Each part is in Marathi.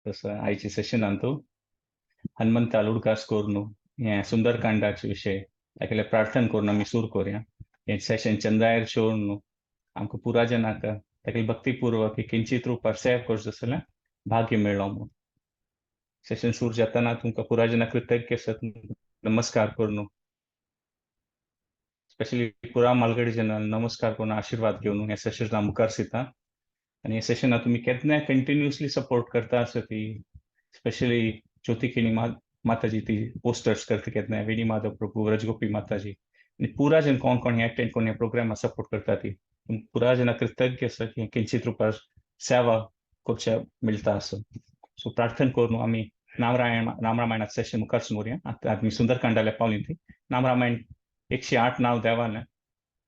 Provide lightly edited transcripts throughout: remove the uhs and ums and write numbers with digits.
तसं आयची सेशन आणतो हनुमंत उडकास कोरनु हे सुंदरकांडाचे विषय ताकेले प्रार्थना करून आम्ही सुरू करूया हे सेशन चंद्रायर शोरनु आमकां पुरा जनाक ताके भक्तीपूर्वक किंचित रूपार सेव करचो जाल्यार भाग्य मेळ्ळो म्हणून सेशन सुरू जातना तुमकां पुरा जना कृतज्ञ आसत नमस्कार करून स्पेशली पुरा मालगडी जनां नमस्कार करून आशीर्वाद घेवन हे सेशन मुखार सिता आणि हे सेशन तुम्ही केन्नाय कंटिन्युअसली सपोर्ट करता आसत ती स्पेशली ज्योतिकिणी माताजी ती पोस्टर्स करता केन्नाय वेणी माधव प्रभू व्रजगोपी माताजी आणि पुरा जन कोण कोण हे अटेंड करून हे प्रोग्राम सपोर्ट करता ती पुरा जना कृतज्ञ आसा की किंचित रूपार सेवा करचे मिळता आसत सो प्रार्थना करून आम्ही नामरामायणात सेशन मुखार समोरूया आता आम्ही सुंदरकांडाला पावली ती नामरामायण 108 नाव देवान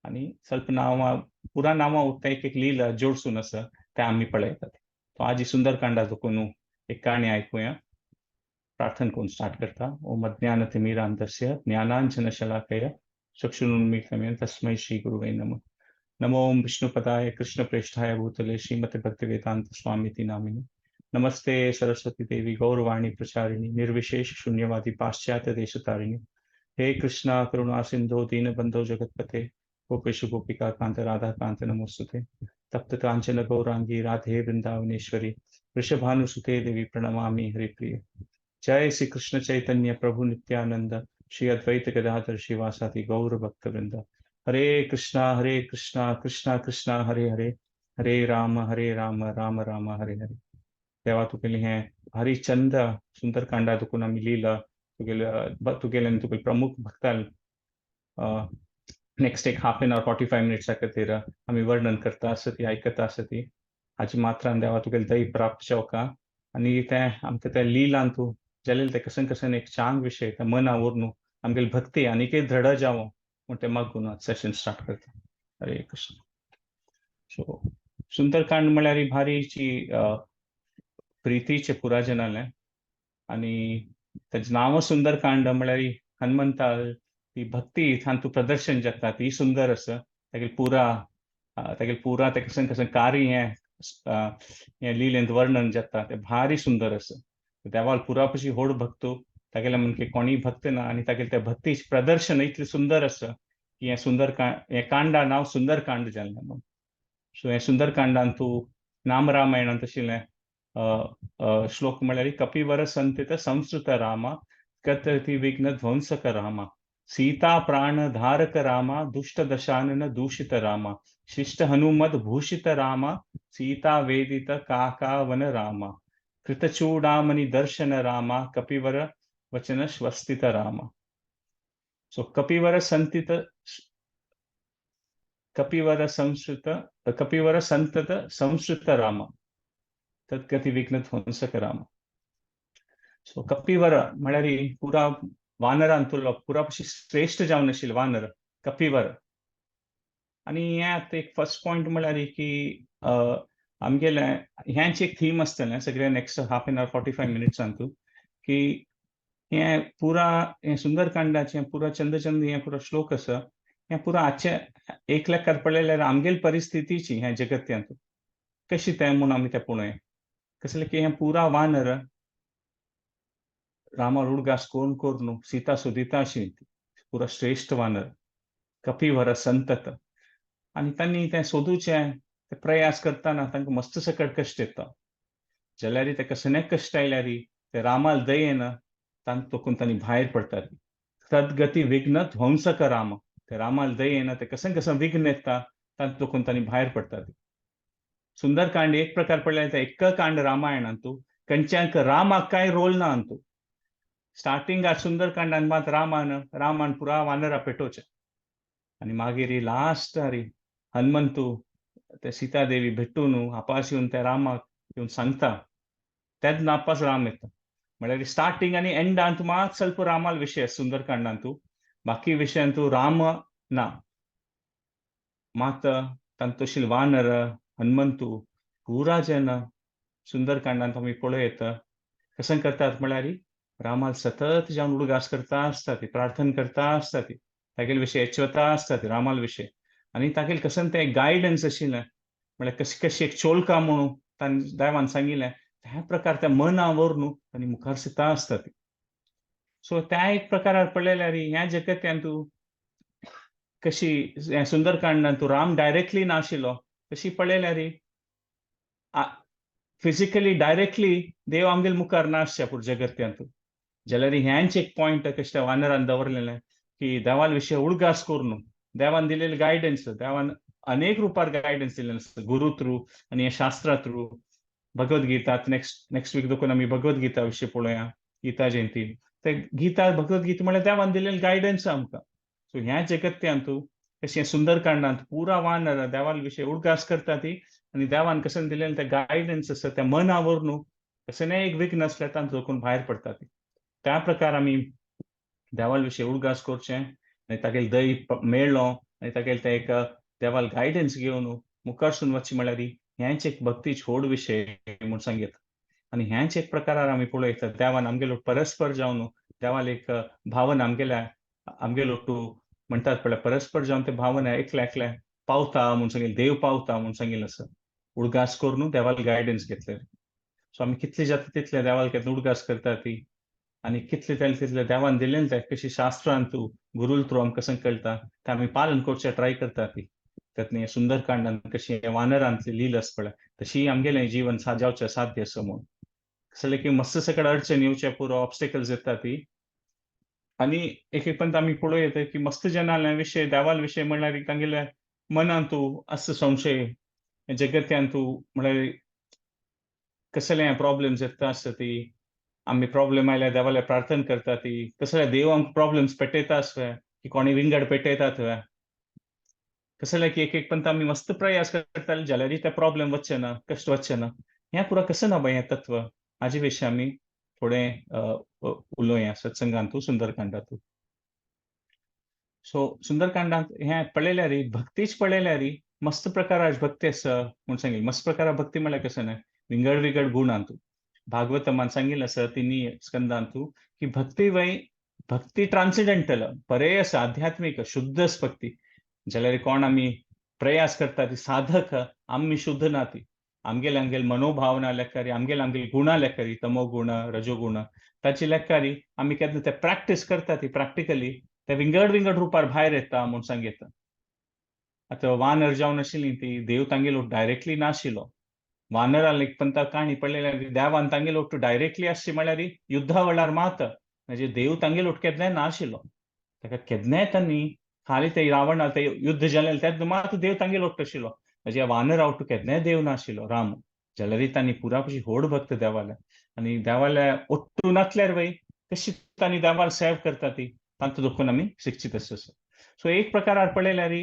आणि ಸ್ವಲ್ಪ नाव पुरा नावा उत्ता एक लीला जोडसून असं ते आम्ही पळयतात तो आज सुंदरकांडा कोण एक कहाणी ऐकूया प्रार्थना करून स्टार्ट करता ओम अज्ञानतिमिरान्धस्य ज्ञानाञ्जनशलाकया चक्षुरुन्मीलितं तस्मै श्री गुरुवे नमः नमो ओम विष्णुपदाय कृष्णप्रेष्ठाय भूतले श्रीमते भक्तिवेदांत स्वामीति नामिने नमस्ते सरस्वती देवी गौरवाणी प्रचारिणी निर्विशेष शून्यवादी पाश्चात्य देशतारिणी हे कृष्णा करुणा सिंधो दीनबंधो जगतपते गोपेश गोपिका कांत राधा कांत नमोस्तुते तप्त कांचन गौरांगी राधे वृंदावनेश्वरी वृषभानुसुते देवी प्रणमामि हरिप्रिय जय श्री कृष्ण चैतन्य प्रभु नित्यानंद श्री अद्वैत गदाधर शिवासादि गौर भक्त वृंद हरे कृष्णा कृष्णा कृष्णा हरे हरे हरे राम राम राम हरे हरे तेव्हा तुगेले हे भारी चंद सुंदरकांडा दुखून आम्ही लिहिलं तुगेले तुगेले प्रमुख भक्ताल नेक्स्ट एक हाफ एन आवर 45 मिनिट्स खातीर आम्ही वर्णन करता आसत ऐकता आसत हाची मात्रान देवा तुगेले दय प्राप्त जावका आणि ते आमकां त्या लिहिलान तूं जाल्यार ते कसन कसन एक चांग विषय त्या मना उरून आमगेली भक्ती आनीकय दृढ जावं म्हण ते मागून सेशन स्टार्ट करता हरे कृष्ण सो सुंदरकांड म्हळ्यार ही भारीची प्रितीचे पुराजनाले आणि त्याचं नाव सुंदरकांड म्हळ्यार हनुमंता ती भक्ती तांतू प्रदर्शन जाता ती सुंदर असं तागे पुरा ते कसन कसन कार्य हे लिहिलेंत वर्णन जाता ते भारी सुंदर असं देवाल पुरा पशी होड भक्तो तागेले म्हणजे कोणी भक्त ना आणि तागेले त्या भक्तीचे प्रदर्शन इतले सुंदर असं की हे सुंदरकांड हे कांडा नाव सुंदरकांड जालें म्हणून सो हे सुंदरकांडान तूं नामरामायणांत आशिल्लें श्लोक म्हळ्यार कपिवर संतित संस्कृत रामा कतरति विघ्न ध्वंसक रामा सीता प्राण धारक रामा दुष्ट दशानन दूषित रामा शिष्ट हनुमत भूषित रामा सीता वेदित काकावन रामा कृतचूडामणि दर्शन रामा कपिवर वचन स्वस्तित रामा सो कपिवर संतत संस्कृत रामा तत्गति विघ्न ध्वंसक रामा सो कपिवर म्हळ्यार पुरा वानरान तुलो पुरा पशी श्रेष्ठ जावन आशिल्लो वानर कपिवर आणि हे एक फर्स्ट पॉइंट म्हळ्यार की आमगेले ह्यांची एक थीम आसतलें सगळे नेक्स्ट हाफ एन आवर 45 मिनिट्सान तू की हे पुरा हे सुंदरकांडाचे पुरा चंद हे पुरा श्लोक आसा हे पुरा आजचे एक लेखार पळयल्यार आमगेली परिस्थितीची हे जगत्यांत कशी ते म्हणून आमी ते पळोवया कसले की हे पुरा वानर रामा उडगास कोण करून सीता सोदिता अशी पुरा श्रेष्ठ वानर कपिवर संतत आणि त्यांनी ते सोदूचे ते प्रयास करताना तांकां मस्त सकट कश्ट येता जाल्यार ते कसले कश्ट आयल्यार ते रामाल दयेन तांतून तांणी भायर पडतात तद्गती विघ्न ध्वंसक राम ते रामाल दयेन ते कसन विघ्न येता तांतून तांणी भायर पडतात सुंदरकांड एक प्रकार पडल्यार ते एक कांड रामायणान तू कंच्यांक रामाक काय रोल ना तू स्टार्टिंग सुंदरकांडान मात रामान पुरा वानरा पेटोवचे आणि मागीर लास्ट हनुमंतू ते सीतादेवी भेटून आपास येवन त्या रामाक येवन सांगता तेच नापास राम येता म्हळ्यार स्टार्टिंग आनी एंडांत मात ಸ್ವಲ್ಪ रामाल विषय सुंदरकांडान तू बाकी विशयान तू राम ना मात तांतोशील वानर हनुमंतू पुरा जन सुंदरकांडांत आमी पळयत कसन करतात म्हळ्यार रामाल सतत जावन उडगास करता आसता ती प्रार्थना करता आसता ती तागेले विशय एचवता आसता ती रामाल विशय आनी तागेले कसन ते गायडन्स आशिल्लें म्हळ्यार कशी एक चोलका म्हणून देवान सांगिल्लें त्या प्रकार त्या मनावरून आणि मुखार सिता असता ती. सो त्या एक प्रकारार पळयल्यार ह्या जगत्यान तूं कशी सुंदरकांडान तूं राम डायरेक्टली नाशिलो तशी पळयल्यार फिजिकली डायरेक्टली देव आमगेल मुखार नासच्या पुरो जगत्यान तूं जाल्यार ह्यांच एक पॉयंट कशें त्या वानरान दवरलेलें की देवाल विशय उडगास करून देवान दिलेले गायडन्स देवान अनेक रुपार गायडन्स दिलेलें आसता गुरु थ्रू आनी हे शास्त्रा थ्रू भगवद्गीता नेक्स्ट वीक देखून आमी भगवद्गीता विशय पळोवया गीता जयंती ते गीता भगवद्गीता म्हळ्यार देवान दिलेले गायडन्स आमकां सो ह्या जगत्यान तूं कशें सुंदरकांडांत पुरा वानर देवाल विशय उडगास करता ती आनी देवान कशें दिलेलें ते गायडन्स आसा त्या मनावरून कशें एक विघ्न आसलें तांतूं देखून भायर पडटा ती त्या प्रकार आमी देवाल विशय उडगास करचें आनी तागेले दय मेळ्ळो आनी तागेले ते एक देवाल गायडन्स घेवन मुखार सून वचचें म्हळ्यार ह्यांच एक भक्तीचे व्हड विशय म्हूण सांगता आनी ह्यांच एक प्रकारार आमी पळयता देवान आमगेलो परस्पर जावन देवाल एक भावना आमगेलो म्हणटात पळय परस्पर जावन ते भावना एकल्या पावता म्हूण सांगिल्लें देव पावता म्हूण सांगिल्लें आसा उडगास करून देवाल गायडन्स घेतले सो आमी कितले जाता तितले देवाल केन्ना उडगास करता ती आनी कितले जाले तितले देवान दिलेलें तें कशी शास्त्रांत तूं गुरुल थ्रू आमकां कशें कळटा तें आमी पालन करचें ट्राय करता ती त्यातनी सुंदरकांडान कशी वानरांतली लील आसा पळय तशी आमगेलें जीवन जावचें साध्य आसा म्हूण कसलें की मस्त सकट अडचण येवचे पुरो ऑब्स्टेकल्स येता ती आनी एक पंत आमी पळयता की मस्त जनाल्या विशय देवाल विशय म्हणल्यार तांगेल्या मनान तूं आसा संशय जगत्यान तूं म्हळ्यार कसले प्रॉब्लेम्स येता आसता ती आमी प्रॉब्लेम आयल्यार देवाले प्रार्थना करता ती कसले देव आमकां प्रॉब्लेम्स पेटयता आसता की कोणी विंगड पेटयता थंय कसले की एक पंत आमी मस्त प्रयास करताले जाल्यार ते प्रॉब्लेम वचचे ना कश्ट वचचे ना हें पुरो कसं ना हें तत्व हाजे विशय आमी थोडें उलोवया सत्संगांतू सुंदरकांडांतू सो सुंदरकांडांत हें पळयल्यार भक्तीच पळयल्यार मस्त प्रकाराची भक्ती आसा म्हूण सांगिल्लें मस्त प्रकार भक्ती म्हळ्यार कशें न्हय विंगड गुणांतू भागवतमान सांगिल्लें आसा तिनी स्कंदांतू की भक्ती ट्रान्सेंडेंटल बरें आसा आध्यात्मीक शुद्ध भक्ती जाल्यार कोण आमी प्रयास करता ती साधक आमी शुद्ध ना ती आमगेले मनोभावना लेखारी आमगेले गुणां लेखारी तमो गुण रजो गुण ताची लेखारी आमी केन्ना ते प्रॅक्टीस करता ती प्रॅक्टिकली ते विंगड रुपार भायर येता म्हूण सांगिता आतां वानर जावन आशिल्लीं ती देव तांगेलो डायरेक्टली नाशिलो वानराल एक पंत काणी पळयल्यार देवान तांगेलो डायरेक्टली आसची म्हळ्यार युद्धा वेळार मात म्हणजे देव तांगेलो केन्नाय नाशिलो ताका केन्नाय तांणी खाली ते रावण ते युद्ध जालें तेन्ना मात देव तांगेलो आशिलो म्हणजे वानर आवट केन्नाय देव नाशिलो राम जाल्यार तांणी पुरापुशी व्हड भक्त देवाले आनी देवाले ओट्टू नासल्यार वय कशी तांणी देवाल सेव करता ती तांतूं देखून आमी शिक्षीत आसा सो एक प्रकारार पळयल्यार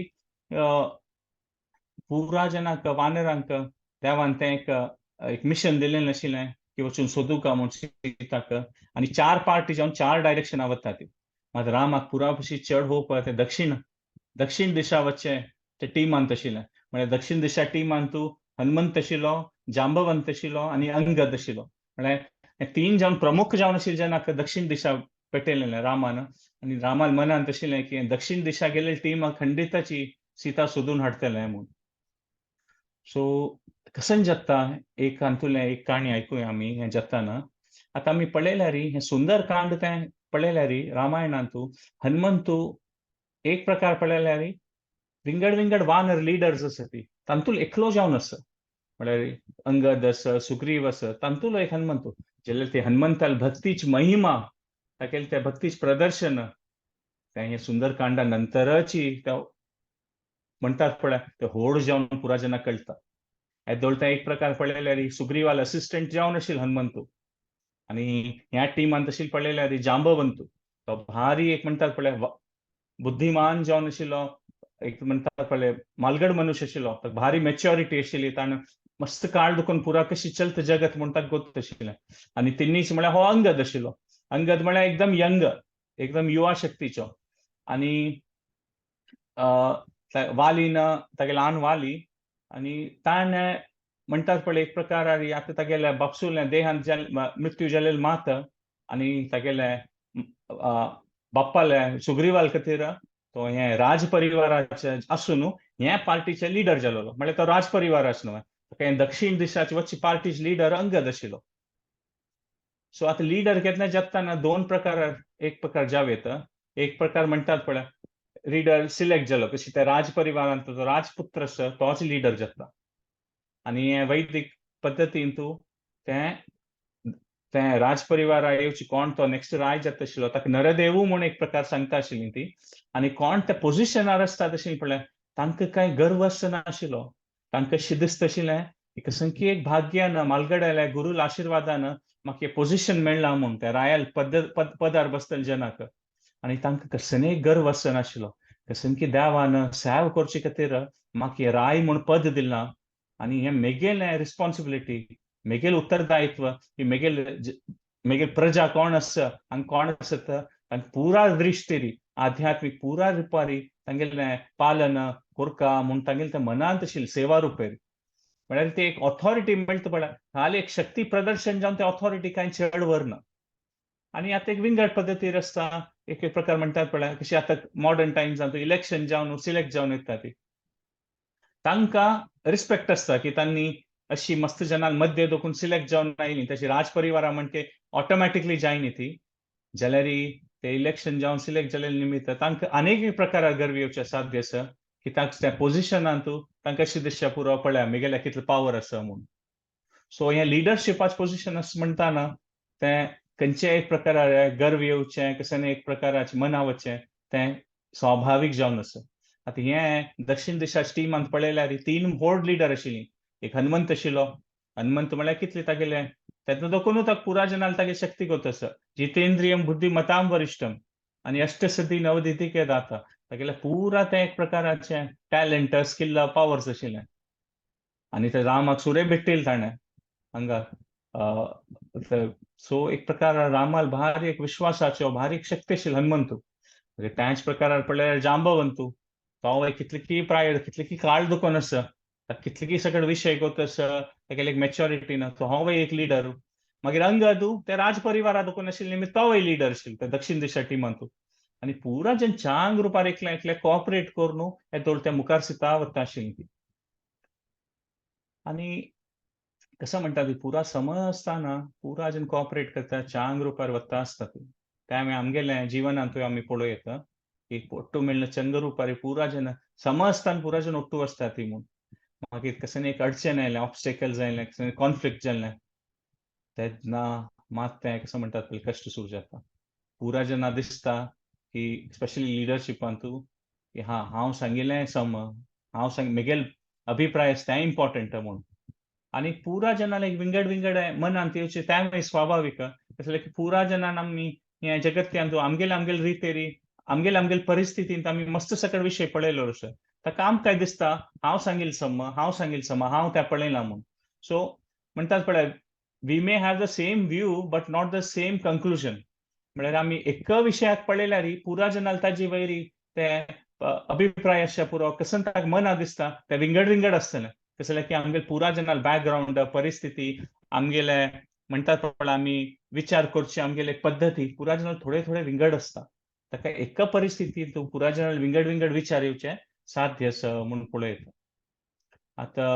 पुरा जनाक वानरांक देवान तें एक मिशन दिलेलें आशिल्लें की वचून सोदूका म्हूण सीताक आनी 4 पार्टी जावन 4 डायरेक्शनां वता ती मात रामाक पुरापुशी चड होप ते दक्षिण दिशा वचचे ते टिमान आशिल्लें म्हळ्यार दक्षिण दिशा टिमान तूं हनुमंत आशिल्लो जांबवंत आशिल्लो आनी अंगद आशिल्लो म्हळ्यार 3 जावन प्रमुख जावन आशिल्ले जनाक दक्षिण दिशा पेटयलेलें रामान आनी रामान मनांत आशिल्लें की दक्षिण दिशा गेल्ले टिमाक खंडिताची सीता सोदून हाडटलें म्हूण सो कसन जाता एक हातूंतलें एक काणी आयकुया आमी हें जाताना आतां आमी पळयल्यार हें सुंदरकांड तें पळयल्यार रामायणांतू हनुमंतू एक प्रकार पळयल्यार विंगड वानर लिडर्स आसा ती तांतूंत एकलो जावन आसा म्हळ्यार अंगद आसा सुग्रीव आसा तांतूंतलो एक हनुमंतू जाल्यार ते हनुमंताल भक्तीची महिमा तागेलें त्या भक्तीचें प्रदर्शन तें हे सुंदरकांडा नंतरची म्हणटात पळय ते व्हड जावन पुरा जनाक कळटा येदोळता एक प्रकार पळयल्यार सुग्रीवाल असिस्टंट जावन आशिल्लो हनुमंतू आनी ह्या टिमान तशील पळयल्यार जांबवंतू तो भारी एक म्हणटात पळय बुद्धिमान जावन आशिल्लो एक म्हणटात पळय मालगड मनुश्य आशिल्लो भारी मॅच्युरिटी आशिल्ली ताणें मस्त काळ दुखून पुरा कशी चलता जगत म्हूण ताका गोत आशिल्लें आनी तिनीच म्हळ्यार हो अंगद आशिल्लो अंगद म्हळ्यार एकदम यंग एकदम युवा शक्तीचो आनी वालीन तागे ल्हान वाली आनी ताणें म्हणटात पळय एक प्रकारार आतां तागेल्या बापसूल्या देहांत मृत्यू जालेलो मात आनी तागेले बाप्पाले सुग्रीवाल खातीर तो हे राज परिवाराचे आसून हे पार्टीचे लिडर जालोलो म्हळ्यार तो राज परिवार आसलो ताका दक्षिण दिशाची वचची पार्टीचे लिडर अंगद आशिल्लो सो आता लीडर केन्ना जातना दोन प्रकार, एक प्रकार जाव येता. एक प्रकार म्हणटात पळय लीडर सिलेक्ट जालो, कशी त्या राज परिवारांतलो जो राजपुत्र आसा तोच लीडर जाता. आनी हे वैदीक पद्दतीन तूं ते राजपरिवारा येवची कोण तो नेक्स्ट राय जाता आशिल्लो ताका नरदेवू म्हूण एक प्रकार सांगता आशिल्लीं ती. आनी कोण त्या पोझिशनार आसता तशें पळय तांकां कांय गर्व आसनाशिल्लो. तांकां अशें दिसता आशिल्लें की कसन की एक भाग्यान मालगड्याल्या गुरूल आशिर्वादान म्हाका हें पोझिशन मेळ्ळां म्हूण त्या रायल पदार बसतले जनाक. आनी तांकां कसनय गर्व आसनाशिल्लो. कसन की देवान सेवा करचे खातीर म्हाका हें राय म्हूण पद दिलां आनी हें म्हगेलें रिस्पॉन्सिबिलिटी, म्हगेलें उत्तरदायित्व की म्हगेल प्रजा कोण आसा आनी कोण आसत तांकां पुरा दृश्टीरी आध्यात्मीक पुरा रुपारी तांगेलें पालन कोरता म्हूण तांगेलें तें मनांत आशिल्लें सेवा रुपेरी. म्हळ्यार ती एक ऑथॉरिटी मेळटा पळय, खाली एक शक्ती प्रदर्शन जावन ते ऑथॉरिटी कांय चड व्हरना. आनी आतां एक विंगड पद्दतीर आसता, एक प्रकार म्हणटात पळय, कशी आतां मॉडर्न टायम्सांत इलेक्शन जावन सिलेक्ट जावन येता ती. तांकां रिस्पेक्ट आसता की तांणी अशी मस्त जनांक मध्य दोखून सिलेक्ट जावन आयलीं, तशी राजपरिवारा म्हणजे ऑटोमॅटिकली जायना ती. जाल्यार ते इलेक्शन जावन सिलेक्ट जालेले निमित्त तांकां आनीक प्रकारां गर्व येवचें साध्य आसा की तांकां त्या पोझिशनांत तांकां अशें दिसचें पुरो पळया म्हगेल्या कितलो पावर आसा म्हूण. सो हें लिडरशिपाचें पोझिशन आसा म्हणटाना तें खंयचेय एक प्रकाराचें गर्व येवचें, कशें एक प्रकाराचें मनावचें तें स्वाभावीक जावन आसा. आतां हें दक्षिण देशाच्या टिमांत पळयल्यार 3 व्हड लिडर आशिल्लीं. एक हनुमंत आशिल्लो. हनुमंत म्हळ्यार कितलें तागेलें तेन्ना देखून ताका पुराय जनांक तागेली शक्ती कोत आसा. जितेंद्रियम बुद्धिमतां वरिष्ठम आनी अष्टसिद्धी नवनिधिके दाता. तागेलें पुरा तें एक प्रकाराचें टॅलंट, स्किल, पावर्स आशिल्लें. आनी ते रामाक सुरे भेट्टिले ताणें हांगा. सो एक प्रकार रामाल भारी एक विश्वासाचो भारी एक शक्ती आशिल्लो हनुमंत. त्याच प्रकारार पळयल्यार जांबवंत तो कितलेकी प्राय कितलेकी काळ दुखोन आसा. कितलेकी सगळे विशय गोत आसा. तागेले एक मॅच्युरिटी ना. तो होवय एक लीडर. मागीर अंगद ते राजपरिवारा दुखोन आशिल्ले निमित्त तोवय लीडर आशिल्लो त्या दक्षिण देशा टिमांत. आनी पुरा जेन चांग रुपार एकले एकले कॉपरेट करून हे तोळ ते मुखार सिता वता आशिल्लीं ती. आनी कसं म्हणटा ती पुरा समजताना पुरा जेन कॉपरेट करता चांग रुपार वता आसता ती. ते आमगेलें जिवनांत आमी पळयत की ಒಟ್ಟು ಮೇಲಿನ ಚಂಗರೂಪಾರಿ ಪೂರಾ ಜನ समजताना पुरा जन ಒಟ್ಟು आसता ती म्हूण. मागीर कशें एक अडचण आयलें, ऑब्स्टेकल्स आयलें, कशें कॉन्फ्लिक्ट जालें तेन्ना मात तें कसं म्हणटात पळय कश्ट सुरू जाता. पुरा जेन्ना दिसता की स्पेशली लिडरशिपांत की हांव सांगिल्लें हांव म्हगेल अभिप्राय आसा तें इम्पॉर्टंट म्हूण. आनी पुरा जनांक एक विंगड मनांत येवचें तें स्वाभावीक. कसलें की पुरा जनांक आमी हें जगत्यांत आमगेल रितेरी आमगेल परिस्थितींत आमी मस्त सकयल विशय पळयलो आसा. ताका आमकां दिसता हांव सांगिल्लें सम, हांव तें पळयलां म्हूण. सो म्हणटात पळय we may have the same view but not the same conclusion. म्हळ्यार आमी एक विशयाक पळयल्यार पुरा जनांक ताजे वयरी ते अभिप्राय आसचे पुरो कसन ताका मनां दिसता ते विंगड आसतलें. कसलें की आमगेल पुरा जनांक बॅकग्रावंड, परिस्थिती, आमगेले म्हणटात पळय आमी विचार करचे आमगेले पद्दती पुरा जनांक थोडे विंगड आसता. ताका एका परिस्थितींत पुरा जनांक विंगड विचार येवचे साध्य आसा म्हूण पळयत. आतां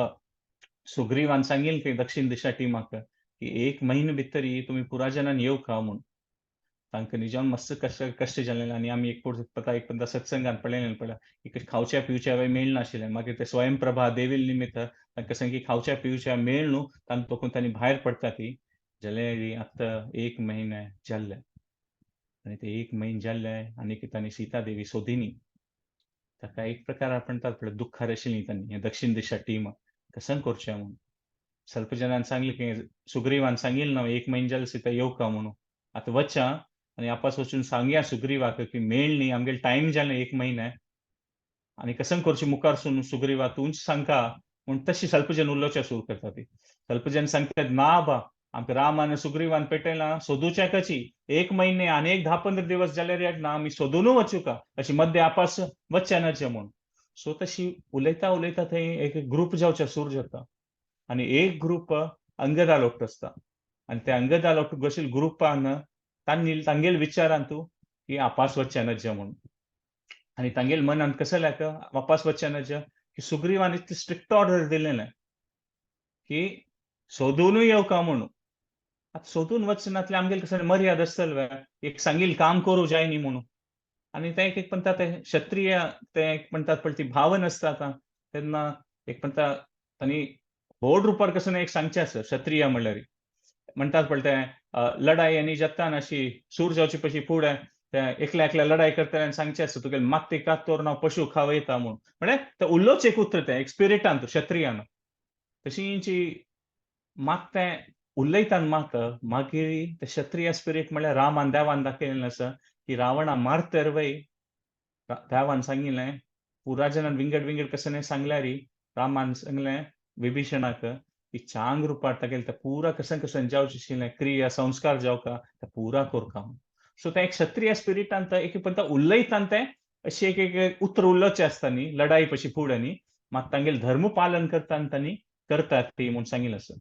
सुग्रीवान सांगिल्लें की दक्षिण देशा टिमाक की 1 म्हयने भितर तुमी पुरा जनांक येवका म्हूण. तांकां निजान मस्त कश्ट जालेलें आनी आमी एक सत्संगांत पळयलें पळय की खावच्या पिवच्या मेळनाशिल्लें. मागीर ते स्वयंप्रभा देविले निमित्त तांकां सांगी खावच्या पिवच्या मेळ न्हू तांकां तोखून तांणी भायर पडटा ती. जाल्यार आतां 1 म्हयने जाल्ले. आनी ते 1 म्हयने जाल्ले आनी तांणी सीता देवी सोदिनी. ताका एक प्रकार म्हणटात पळय दुख्खार आशिल्लीं तांणी दक्षिण देशा टीम कसन करचें म्हूण. ಸ್ವಲ್ಪ ಜನ सांगलें की सुग्रीवान सांगिल्लें न्हू 1 म्हयने जालें सीता येवका म्हणून. आतां वचा आनी आपास वचून सांगया सुग्रीवाक की मेळ न्ही आमगेलो टायम जालें 1 म्हयने आनी कसन करचें मुखारसून सुग्रीवा तूंच सांगता म्हूण तशी ಸ್ವಲ್ಪ जन उलोवचें सुरू करता ती. ಸ್ವಲ್ಪ जन सांगतात ना बा आमकां रामान सुग्रीवान पेटयलां सोदूचें कशी 1 म्हयने आनी एक 10-15 दिवस जाल्यार येना आमी सोदूनच वचूं का अशी मध्य आपास वचचें नचें म्हूण. सो तशी उलयता थंय एक ग्रूप जावचें सुरू जाता. आनी एक ग्रूप अंगदालोट आसता. आनी त्या अंगदालोट बशील ग्रुपान तांगेल विचारांत की आपास वचचें नचें म्हूण. आनी तांगेल मनांत कशें जालें वापस वचचें नचें की सुग्रीवान इतली स्ट्रिक्ट ऑर्डर दिलेलें की सोदूनय येवका म्हूण. आता सोदून वचनातले आमगेले कसं मर्याद आसतले एक सांगील काम करू जाय न्ही म्हणून. आणि ते एक म्हणतात ते क्षत्रिय ते एक म्हणतात पण ती भावन असता आता तेन्ना एक म्हणता तांणी व्हड रुपार कसं एक सांगचें आसा क्षत्रिय म्हणल्यार म्हणतात पण ते लढाई आनी जत्तान अशी सूर जावचे पयलीं फुडें ते एकल्या एकल्या लढाई करता आनी सांगचें आसता तुगेलें मागते कातोर हांव पशु खावयता म्हूण म्हळ्यार ते उरलोच एक उतर तें एक स्पिरिटान क्षत्रियान तशीं मात तें उलयतान मात मागीर ते क्षत्रिय स्पिरीट म्हळ्यार रामान देवान दाखयलेलें आसा की रावणा मारतर वय देवान सांगिल्लें पुराजनान विंगड विंगड कसं सांगल्यार रामान सांगलें विभीषणाक की चांग रुपार तागेलें तें पुरा कसन कसन जावचें आशिल्लें क्रिया संस्कार जावका तें पुरा कोरता सो तें एक क्षत्रिय स्पिरिटान ते एक पण उलयतान तें अशें एक उतर उरलोचें आसता न्ही लढाई पशी फुडें न्ही मात तांगेलें धर्म पालन करता तांणी करतात ती म्हूण सांगिल्लें आसा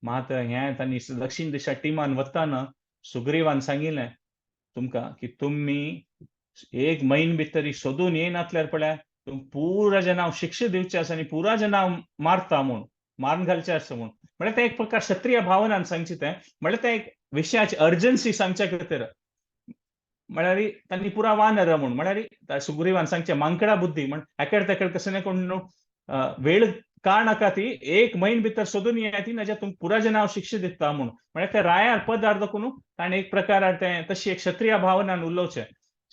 मात हें तांणी दक्षिण दिशा टिमान वताना सुग्रीवान सांगिल्लें तुमकां की तुमी एक म्हयने भितर सोदून येयनातल्यार पळय तुमकां पुरा जनांक शिक्षा दिवची आसा आनी पुरा जनांक मारता म्हूण मारून घालचें आसा म्हूण म्हळ्यार तें एक प्रकार क्षत्रिय भावनान सांगचें तें म्हळ्यार तें एक विशयाची अर्जन्सी सांगच्या खातीर म्हळ्यार तांणी पुरा वानर म्हूण म्हळ्यार सुग्रीवान सांगचें मांकडा बुद्धी म्हण एकेड तेकेड कसं कोण न्हू वेळ काळ नाका ती एक म्हयने भितर सोदून येया ती नाजाल्यार तुमकां पुरा जनांक शिक्षा दिता म्हूण म्हळ्यार ते रायार पद अर्दकून ताणें एक प्रकारान तें तशी एक क्षत्रिय भावनान उलोवचें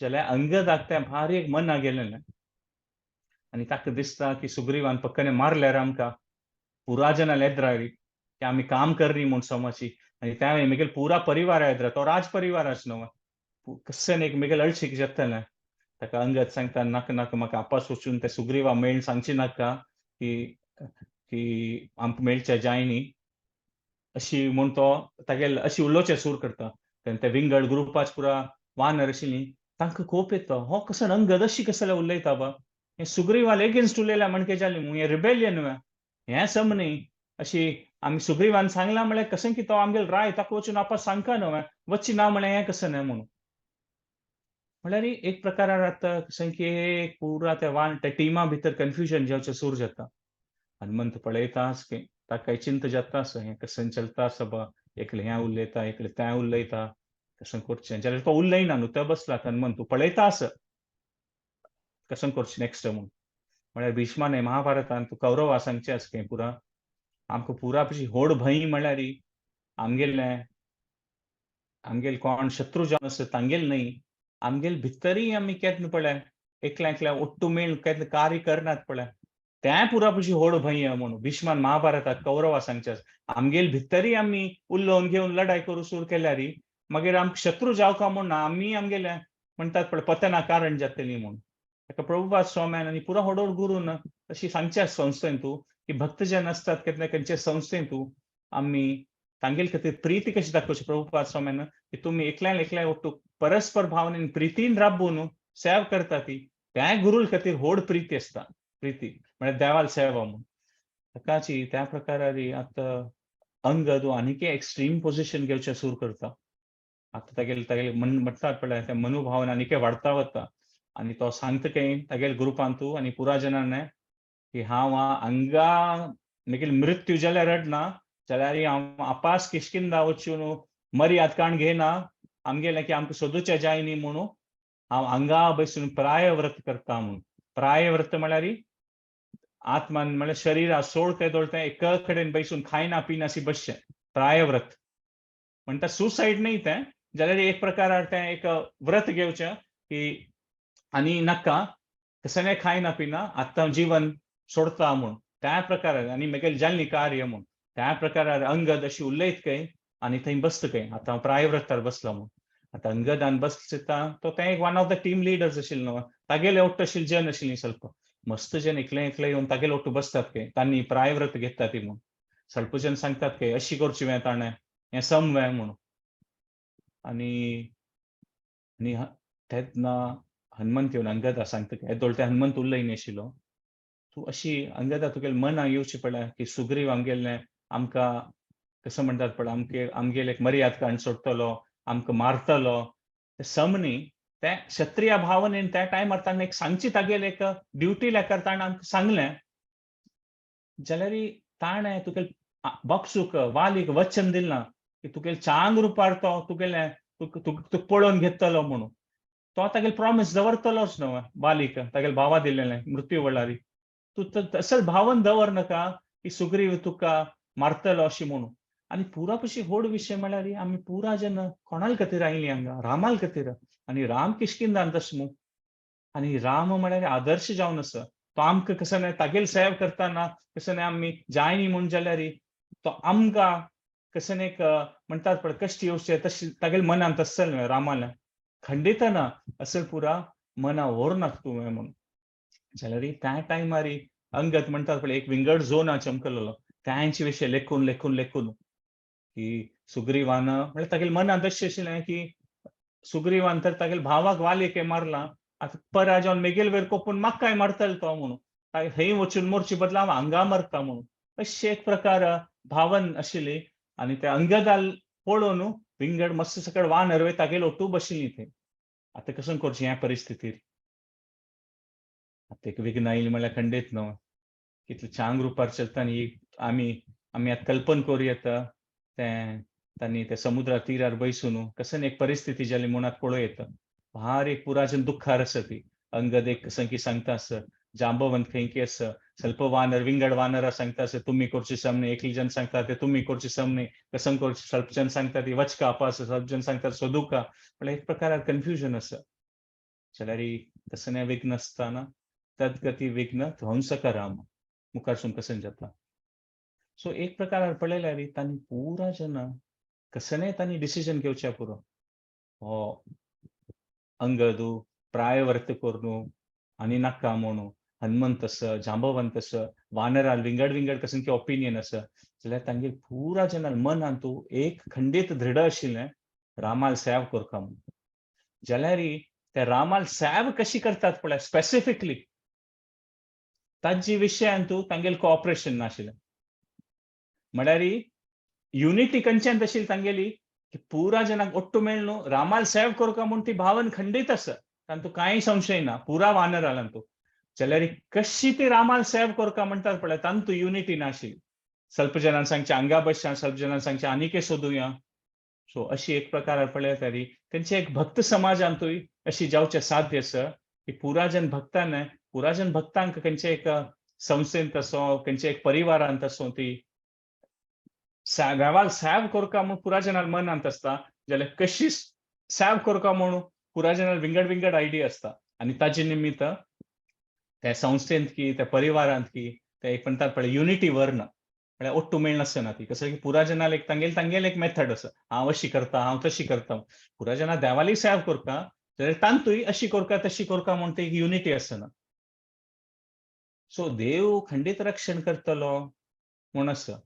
जाल्यार अंगदाक तें भारी एक मन गेलेलें आनी ताका दिसता की सुग्रीवान पक्कने मारल्यार आमकां पुरा जनां येद्रारी की आमी काम करनी म्हूण समजी आनी त्या म्हगेलो पुरा परिवार येद्रा तो राज परिवार आसा न्हू कसन एक म्हगेलें अळशीक जेतलें ताका अंगद सांगता नाका नाका म्हाका आपास वचून ते सुग्रीवा मेळून सांगची नाका की की आमकां मेळचें जाय न्ही अशी म्हूण तो तागेले अशी उलोवचें सूर करता ते विंगड ग्रुपाच पुरा वानर आशिल्लीं तांकां खूब येता हो कसो अंगद अशी कसले उलयता बा हें सुग्रीवाल एगेन्स्ट उलयल्या म्हणके जालें हें रिबेलियन हें सम न्ही अशी आमी सुग्रीवान सांगलां म्हळ्यार कशें की तो आमगेलो राय ताका वचून आपास सांगता न्हू वच्ची ना म्हळ्यार हें कसं न्हय म्हणून म्हळ्यार एक प्रकारान आतां कशें की पुरा त्या टिमा भितर कन्फ्युजन जावचें सूर जाता हनुमंत पळयता की ताका काही चिंता जाता आसा हें कशें चलता आसा बा एकलें हें उलयता एकलें तें उलयता कशें करचें जाल्यार तो उलयना न्हू तो बसला हनुमंत तूं पळयता आसा कशें करचें नेक्स्ट म्हूण म्हळ्यार भिष्मान हें महाभारतान तूं कौरवा सांगचें आसा खंय पुरा आमकां पुरा अशी व्हड भंय म्हळ्यार आमगेलें कोण शत्रू जावन आसा तांगेल न्हय आमगेले भितरय आमी केन्ना पळय एकल्या एकल्या ओट्टू मेळून केन्ना कार्य करनात पळय तें पुरा पशी व्हड भंय म्हणून भिष्मान महाभारताक कौरवा सांगचें आसा आमगेले भितरय आमी उलोवन घेवन लढाई करूं सुरू केल्यार मागीर आमकां शत्रू जावका म्हूण ना आमी आमगेले म्हणटात पळय पतना कारण जातलीं म्हूण ताका प्रभुपाद स्वाम्यान आनी पुरो व्हड गुरून अशी सांगच्या संस्थेन तूं की भक्तजन आसतात केन्ना खंयचे संस्थेन तूं आमी तांगेले खातीर प्रीती कशी दाखोवची प्रभुपाद स्वाम्यान की तुमी एकल्यान एकल्या ओट्टू परस्पर भावनेन प्रितीन राबून सेवा करता ती त्या गुरूल खातीर व्हड प्रीती आसता प्रीती म्हळ्यार देवाल सेवा म्हूण ताकाची त्या प्रकारान आतां अंगद वो आनीक एक्स्ट्रीम पोझिशन घेवचें सुरू करता आतां तागेले म्हणटात पळय ते मनोभावन आनीक वाडता वता आनी तो सांगता खंय तागेले ग्रुपान तूं आनी पुरा जनांक की हांव हांगा म्हगेलो मृत्यू जाल्यार रडना जाल्यार हांव आपास किशकिंदा वचून मर्याद काण घेयना आमगेलें की आमकां सोदूचें जाय न्ही म्हणून हांव हांगा बसून प्रायव्रत करता म्हणून प्रायव्रत म्हळ्यार आत्मान म्हळ्यार शरिरा सोडते दोळते एक कडेन बसून खायना पिना अशी बसचें प्रायव्रत म्हणटा सुसायड न्हय तें जाल्यार एक प्रकारान तें एक व्रत घेवचें की आनी नाका कसलें खायना पिना आतां जीवन सोडता म्हूण त्या प्रकारान आनी म्हगेलें जाल्ली कार्य म्हूण त्या प्रकारान अंगद अशी उलयत खंय आनी थंय बसता खंय आतां हांव प्रायव्रतार बसलो म्हूण आतां अंगदान बसता तो तें एक one of the team leaders आशिल्लो न्हू तागेले ओट्ट आशिल्ली जन आशिल्लीं ಸ್ವಲ್ಪ मस्त जन एकले एकले येवन तागेले ओट्टू बसतात खंय तांणी प्रायव्रत घेता ती म्हूण ಸ್ವಲ್ಪ जन सांगतात खंय अशी करची वें ताणें हें सम वें म्हणून आनी आनी तेन्ना हनुमंत येवन अंगदा सांगता येदोळ ते हनुमंत उरलय नाशिल्लो तूं अशी अंगदा तुगेलें मन येवचें पळय की सुग्रीव आमगेलें आमकां कसो म्हणटात पळय आमगेले एक मर्याद काण सोडटलो आमकां मारतलो ते सम न्ही ते क्षत्रिय भावनेन त्या टायमार ताणें एक सांगची तागेले एक ड्युटी लेकार ताणें आमकां सांगलें जाल्यार ताणें तुगेले बापसूक वालीक वचन दिलें ना की तुगेले चांग रुपार तो तुगेले तू पळोवन घेतलो म्हणून तो तागेले प्रॉमिस दवरतलोच न्हू बालीक तागेले भावा दिलेलें मृत्यू वळारी तू तसं भावन दवर नाका की सुग्रीव तुका मारतलो अशी म्हणून आणि पुरा पशी व्हड विशय म्हळ्यार आमी पुरा जेन्ना कोणाल खातीर आयलीं हांगा रामाल खातीर आणि राम किशकिंदान तशें न्हू आणि राम म्हळ्यार आदर्श जावन आसा तो आमकां कसं नाही तागेल सेव करताना कसं नाही आमी जायनी म्हूण जाल्यार तो आमकां कसं नाही म्हणटात पळय कश्ट येवचे तशी तागेल मनान तस्सल न्हय रामाल खंडित ना असल पुरा मना व्हरनाक तुवें म्हणून जाल्यार त्या टायमार अंगत म्हणटात पळय एक विंगड झोन चमकलेलो तांचे विशय लेखून लेखून लेखून की सुग्रीवान म्हळ्यार तागेल मनांत अशें आशिल्लें की सुग्रीवान तर तागेल भावाक वालिके मारला आता परा जावन मेगेल वयर कोपून म्हाका काय मारतलो तो म्हणून थंय वचून मोरची बदला हांव हांगा मारता म्हणून अशें एक प्रकार भावन आशिल्ली आणि त्या अंगदाल पळोवन विंगड मस्त सकट वानर वय तागेलो ओटू बशिल्लीं थंय आतां कशें करचें ह्या परिस्थितीर आतां एक विघ्न आयली म्हळ्यार खंडीत न्हू कितले छान रुपार चलता आनी आमी आमी आतां कल्पन करूं येता तें तांणी त्या समुद्रा तीरार बैसून कसं एक परिस्थिती जाली म्हूण आतां पळोव येता भारी एक पुराजन दुःखार आसा ती अंगद एक संकी सांगता आसा जांबवंत खंयकी आसा ಸ್ವಲ್ಪ वानर विंगड वानर सांगता आसा तुमी करचे सामने एकली जन सांगता ते तुमी करचे सामने कसं करचे ಸ್ವಲ್ಪ जन सांगता ती वचका आपास ಸ್ವಲ್ಪ जन सांगता सोदुका म्हळ्यार एक प्रकार कन्फ्युजन आसा जाल्यार तसं नाही विघ्न आसतना तद्गती विघ्न ध्वंसक राम मुखारसून कसं जाता सो एक प्रकार पळयल्यार तांणी पुरा जेन्ना कसं तांणी डिसिजन घेवच्या पुरो हो अंगदू प्रायवर्त करून आणि नाका म्हणून हनुमंत आसा जांबवंत आसा वानराल विंगड विंगड कसं की ओपिनियन आसा जाल्यार तांगे पुरा जेन्ना मनान तूं एक खंडीत दृढ आशिल्लें रामाल सेव करता म्हणून जाल्यार त्या रामाल सेव कशी करतात पळय स्पेसिफिकली ताजे विशयान तूं तांगेल कोऑपरेशन नाशिल्लें म्हळ्यार युनिटी खंयच्यान आशिल्ली तांगेली की पुरा जनाक ओट्टू मेळून रामाल सेव करता म्हणून ती भावन खंडीत आसा तातूंत कांय संशय ना पुरा वानर आला तूं जाल्यार कशी ती रामाल सेव करता म्हणटात पळय तातूंत युनिटी नाशिल्ली ಸ್ವಲ್ಪ जनान सांगचे हांगा बसया ಸ್ವಲ್ಪ जनान सांगचे आनीके सोदुया सो अशी एक प्रकार पळय तरी तेंचे एक भक्त समाजांतूय अशी जावचें साध्य आसा की पुरा जन भक्तान पुरा जन भक्तांक खंयचे एक संस्थेंत असो खंयचे एक परिवारांत असो ती देवाल सेव करता म्हणून पुरा जनाल मनांत आसता जाल्यार कशी सेव करता म्हणून पुरा जनाल विंगड विंगड आयडिया आसता आनी ताजे निमित्त त्या संस्थेंत की त्या परिवारांत की ते एक म्हणटात पळय युनिटी व्हरना म्हळ्यार ओट्टू मेळ नासतना ती कसं की पुरा जनाल एक तांगेल एक मेथड आसा हांव अशी करता हांव तशी करता पुरा जना देवाली सेव करता जाल्यार तांतूय अशी करता तशी करता म्हणून ती एक युनिटी आसना सो देव खंडीत रक्षण करतलो म्हूण आसा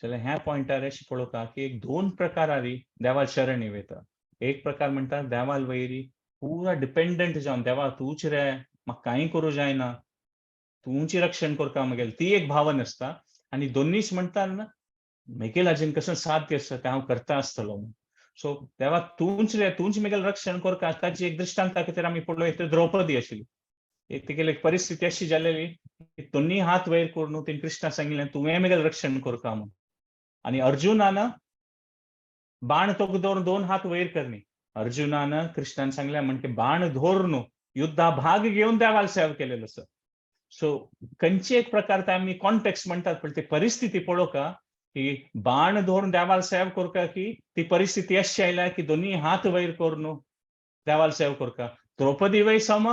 जाल्यार ह्या पॉयंटार अशें पळोवता की एक दोन प्रकारांनी देवाल शरण वयता एक प्रकार म्हणटा देवाल वयरी पुरा डिपेंडंट जावन देवा तूंच रे म्हाका कांय करूं जायना तुमची रक्षण करता म्हगेल ती एक भावन आसता आणि दोन्हीच म्हणटात मेगेल हाजेन कसं साध्य आसता तें हांव करता आसतलो सो देवा तूंच मेगेल रक्षण करता ताची एक दृश्टांता खातीर आमी पळयता द्रौपदी आशिल्ली एक तेगेली एक परिस्थिती अशी जालेली दोन्ही हात वयर करून तेणी कृष्णा सांगिल्लें तुवें मेगेल रक्षण करता म्हणून आणि अर्जुनान बाण तोक दवरून दोन हात वयर करनी अर्जुनान कृष्णान सांगलें म्हणजे बाण धरून युद्धा भाग घेवन देवाल सेव केलेलो आसा सो खंयचे एक प्रकार आमी कॉन्टेक्स्ट म्हणटात पण ती परिस्थिती पळोवका की बाण धरून देवाल सेव करता की ती परिस्थिती अशी आयल्या की दोन्ही हात वयर करून देवाल सेव करता द्रौपदी वय सम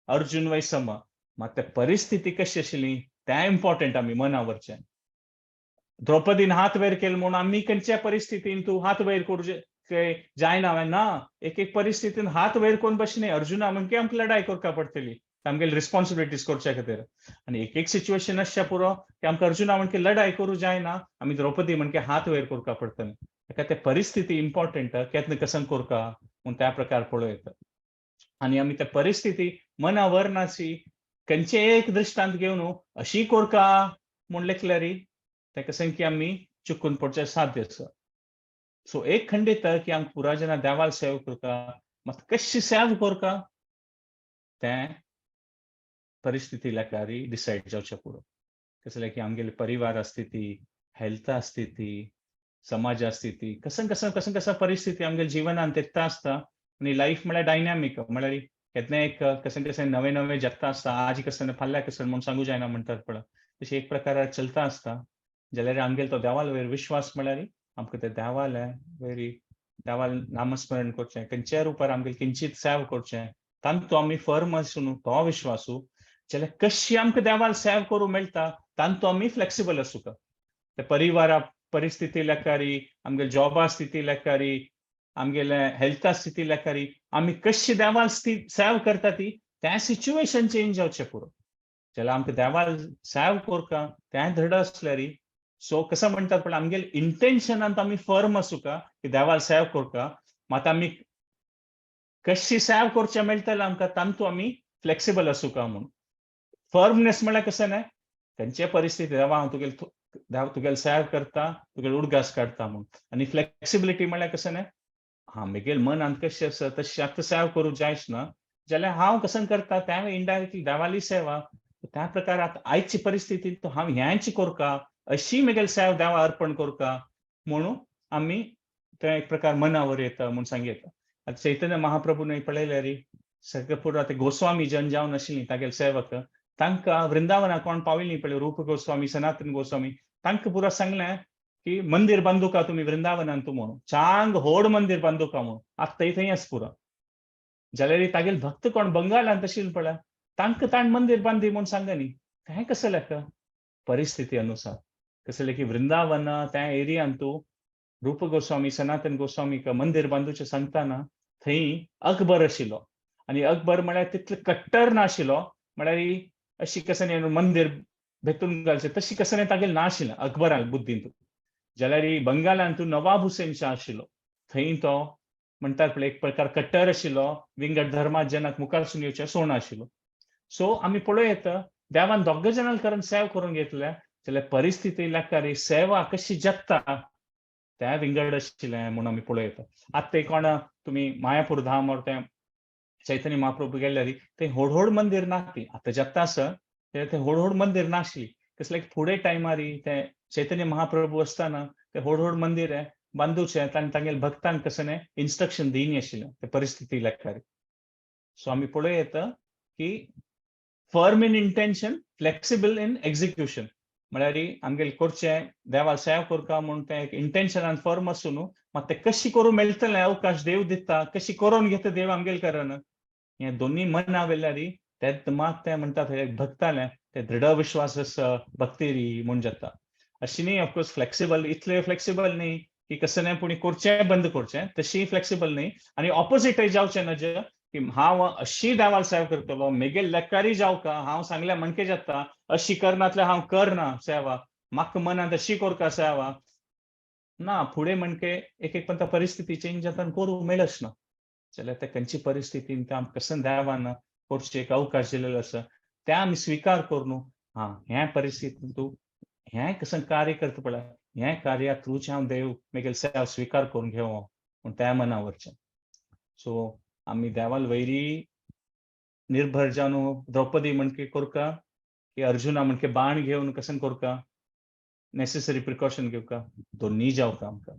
अर्जुन वय सम मात त्या परिस्थिती कशी आशिल्ली त्या इम्पॉर्टंट आमी मनावरचें द्रौपदीन हात वयर केले म्हणून आमी खंयच्या परिस्थितीन तूं हात वयर करूं जायना ना एक परिस्थितीन हात वयर करून बसने अर्जुना म्हणजे आमकां लढाई करता पडटली आमगेली रिस्पॉन्सिबिलिटीज करच्या खातीर आनी एक सिच्युएशन अशें पुरो की आमकां अर्जुना म्हणजे लढाई करूं जायना आमी द्रौपदी म्हणजे हात वयर करता पडटलें ताका ते परिस्थिती इम्पॉर्टंट केन्ना कसं करता म्हूण त्या प्रकार पळयता आनी आमी त्या परिस्थिती मना वरनाची खंयचे एक दृश्टांत घेवन अशी करता म्हूण लेखल्यार ताका संख्या आमी चुकून पडचे साध्य आसा सो एक खंडीत की आमकां पुरा जना देवाल सेव करता मात कशी सेव करता तें परिस्थिती लेखारी डिसायड जावचें पुरो कसले की आमगेली परिवार स्थिती हेल्थ स्थिती समाजा स्थिती कसं कसं कसं कसं परिस्थिती आमच्या जीवनात तेत्ता असता आणि लाईफ म्हळ्यार डायनॅमिक म्हळ्यार केन्ना एक कसं कसं नवे नवे जगता असता आज कसं फाल्यां कसं म्हणून सांगू जायना म्हणटात पळय तशी एक प्रकार चलता असता जाल्यार आमगेलो तो देवाल वयर विश्वास म्हळ्यार आमकां ते देवाल वयरी देवाल नामस्मरण करचें खंयच्याय रुपार आमगेलें किंचीत सेव करचें तांतू आमी फर्म आसूं तो विश्वासू जाल्यार कशी आमकां देवाल सेव करूं मेळटा तांतू आमी फ्लेक्सिबल आसूं का ते परिवारा परिस्थिती लेकारी आमगे जॉबा स्थिती लेकारी आमगेले हेल्था स्थिती लेकारी आमी कशी देवाल सेव करता ती त्या सिच्युएशन चेंज जावचें पुरो जाल्यार आमकां देवाल सेव कोरका तें धड आसल्यार सो कसं म्हणटात पण आमगेले इंटेन्शनांत आमी फर्म आसूं का की देवाल सेव कोरका मात आमी कशी सेव करचें मेळटलें आमकां तांतू आमी फ्लेक्सिबल आसूं का म्हणून फर्मनेस म्हळ्यार कशें न्हय खंयचे परिस्थिती देवा हांव तुगेलें सेव करता तुगेलें उडगास काडटा म्हणून आनी फ्लेक्सिबिलिटी म्हळ्यार कशें न्हय हां म्हगेलें मनांत कशें आसा तशें आतां सेव करूं जायच ना जाल्यार हांव कसं करता तें इनडायरेक्टली देवाली सेवा त्या प्रकार आतां आयची परिस्थिती हांव ह्यांची कोरका अशी म्हगेली सेव देवा अर्पण कोरका म्हणून आमी ते एक प्रकार मनावर येता म्हणून सांगता आतां चैतन्य महाप्रभून पळयल्यार सगळे पुरो आतां गोस्वामी जन जावन आशिल्लीं तागेले सेवक तांकां वृंदावना कोण पाविल्लीं पळय रूप गोस्वामी सनातन गोस्वामी तांकां पुरो सांगलें की मंदिर बांदूका तुमी वृंदावनांत म्हणून चांग व्हड मंदिर बांदूका म्हणून आतां थंय आसा पुरो जाल्यार तागेले भक्त कोण बंगालांत आशिल्ले पळय तांकां ताण मंदिर बांदी म्हूण सांगनी न्ही तें कसं लेका परिस्थिती अनुसार कसं की वृंदावन त्या एरियांत रूप गोस्वामी सनातन गोस्वामी मंदिर बांदूचें सांगतना थंय अकबर आशिल्लो आनी अकबर म्हळ्यार तितलो कट्टर नाशिल्लो म्हळ्यार अशी कसं न्ही मंदिर भेटून घालचें तशी कसं न्ही तागेलें नाशिल्लें अकबराक बुद्दींत जाल्यार बंगालांत नवाब हुसेन शाह आशिल्लो थंय तो म्हणटात पळय एक प्रकार कट्टर आशिल्लो विंगड धर्मात जनाक मुखार सुन येवचें सोण आशिल्लो सो आमी पळोवं येता देवान दोग जाणां करून सेव करून घेतल्या जाल्यार परिस्थिती लेकार सेवा कशी जगता त्या विंगड आशिल्लें म्हणून आमी पळोवं येता आतां कोण तुमी मायापूर धाम और तें चैतन्य महाप्रभू गेल्यार थंय व्हड व्हड मंदिर ना ती आतां जगता आसा थंय व्हड व्हड मंदिर नाशिल्ली कसलें फुडें टायमार ते चैतन्य महाप्रभू आसतना ते व्हड व्हड मंदिर बांदूचें तांणी तांगेल्या भक्तांक कसं न्हय इन्स्ट्रक्शन दिनी आशिल्लें ते परिस्थिती लेकार सो आमी पळोवं येता की firm in intention flexible in execution म्हळ्यार आमगेलें करचें देवाल सेव करता म्हणून तें इंटेन्शनान फर्म आसूं न्हू मात तें कशी करूं मेळटलें अवकाश देव दिता कशी करून घेता देव आमगेले कारण हें दोनी मन आवेल्यार तें मात तें म्हणटात भक्तालें तें दृढ विश्वास भक्ती म्हूण जाता अशी न्ही ऑफकोर्स फ्लेक्सिबल इतलें फ्लेक्सिबल न्ही की कसं न्ही पूण करचें बंद करचें तशी फ्लेक्सिबल न्ही आनी ऑपोजीटय जावचें ना जे की हांव अशी देवाल सेव करतलो म्हगेल लेकारी जावका हांव सांगल्या म्हणके जाता अशी करनातल्यार हांव करना सेवा म्हाका मनांत अशी कोरका सेवा ना फुडें म्हणके एक एक पंत परिस्थिती चेंज जाता आनी करूंक मेळच ना जाल्यार ते खंयची परिस्थितीन ते आमकां कसं देवान करचें एक अवकाश दिलेलो आसा ते आमी स्विकार करून हां हे परिस्थितीन तूं हें कसं कार्य करता पळय हें कार्या थ्रूच हांव देव म्हगेल सेव स्विकार करून घेवं पूण त्या मना वरचें सो आमी देवाल वयरी निर्भर जावन द्रौपदी म्हणके कोरका की अर्जुना म्हणके बाण घेवन कसं कोरका नेसेसरी प्रिकॉशन घेवका दोन्ही जावका आमकां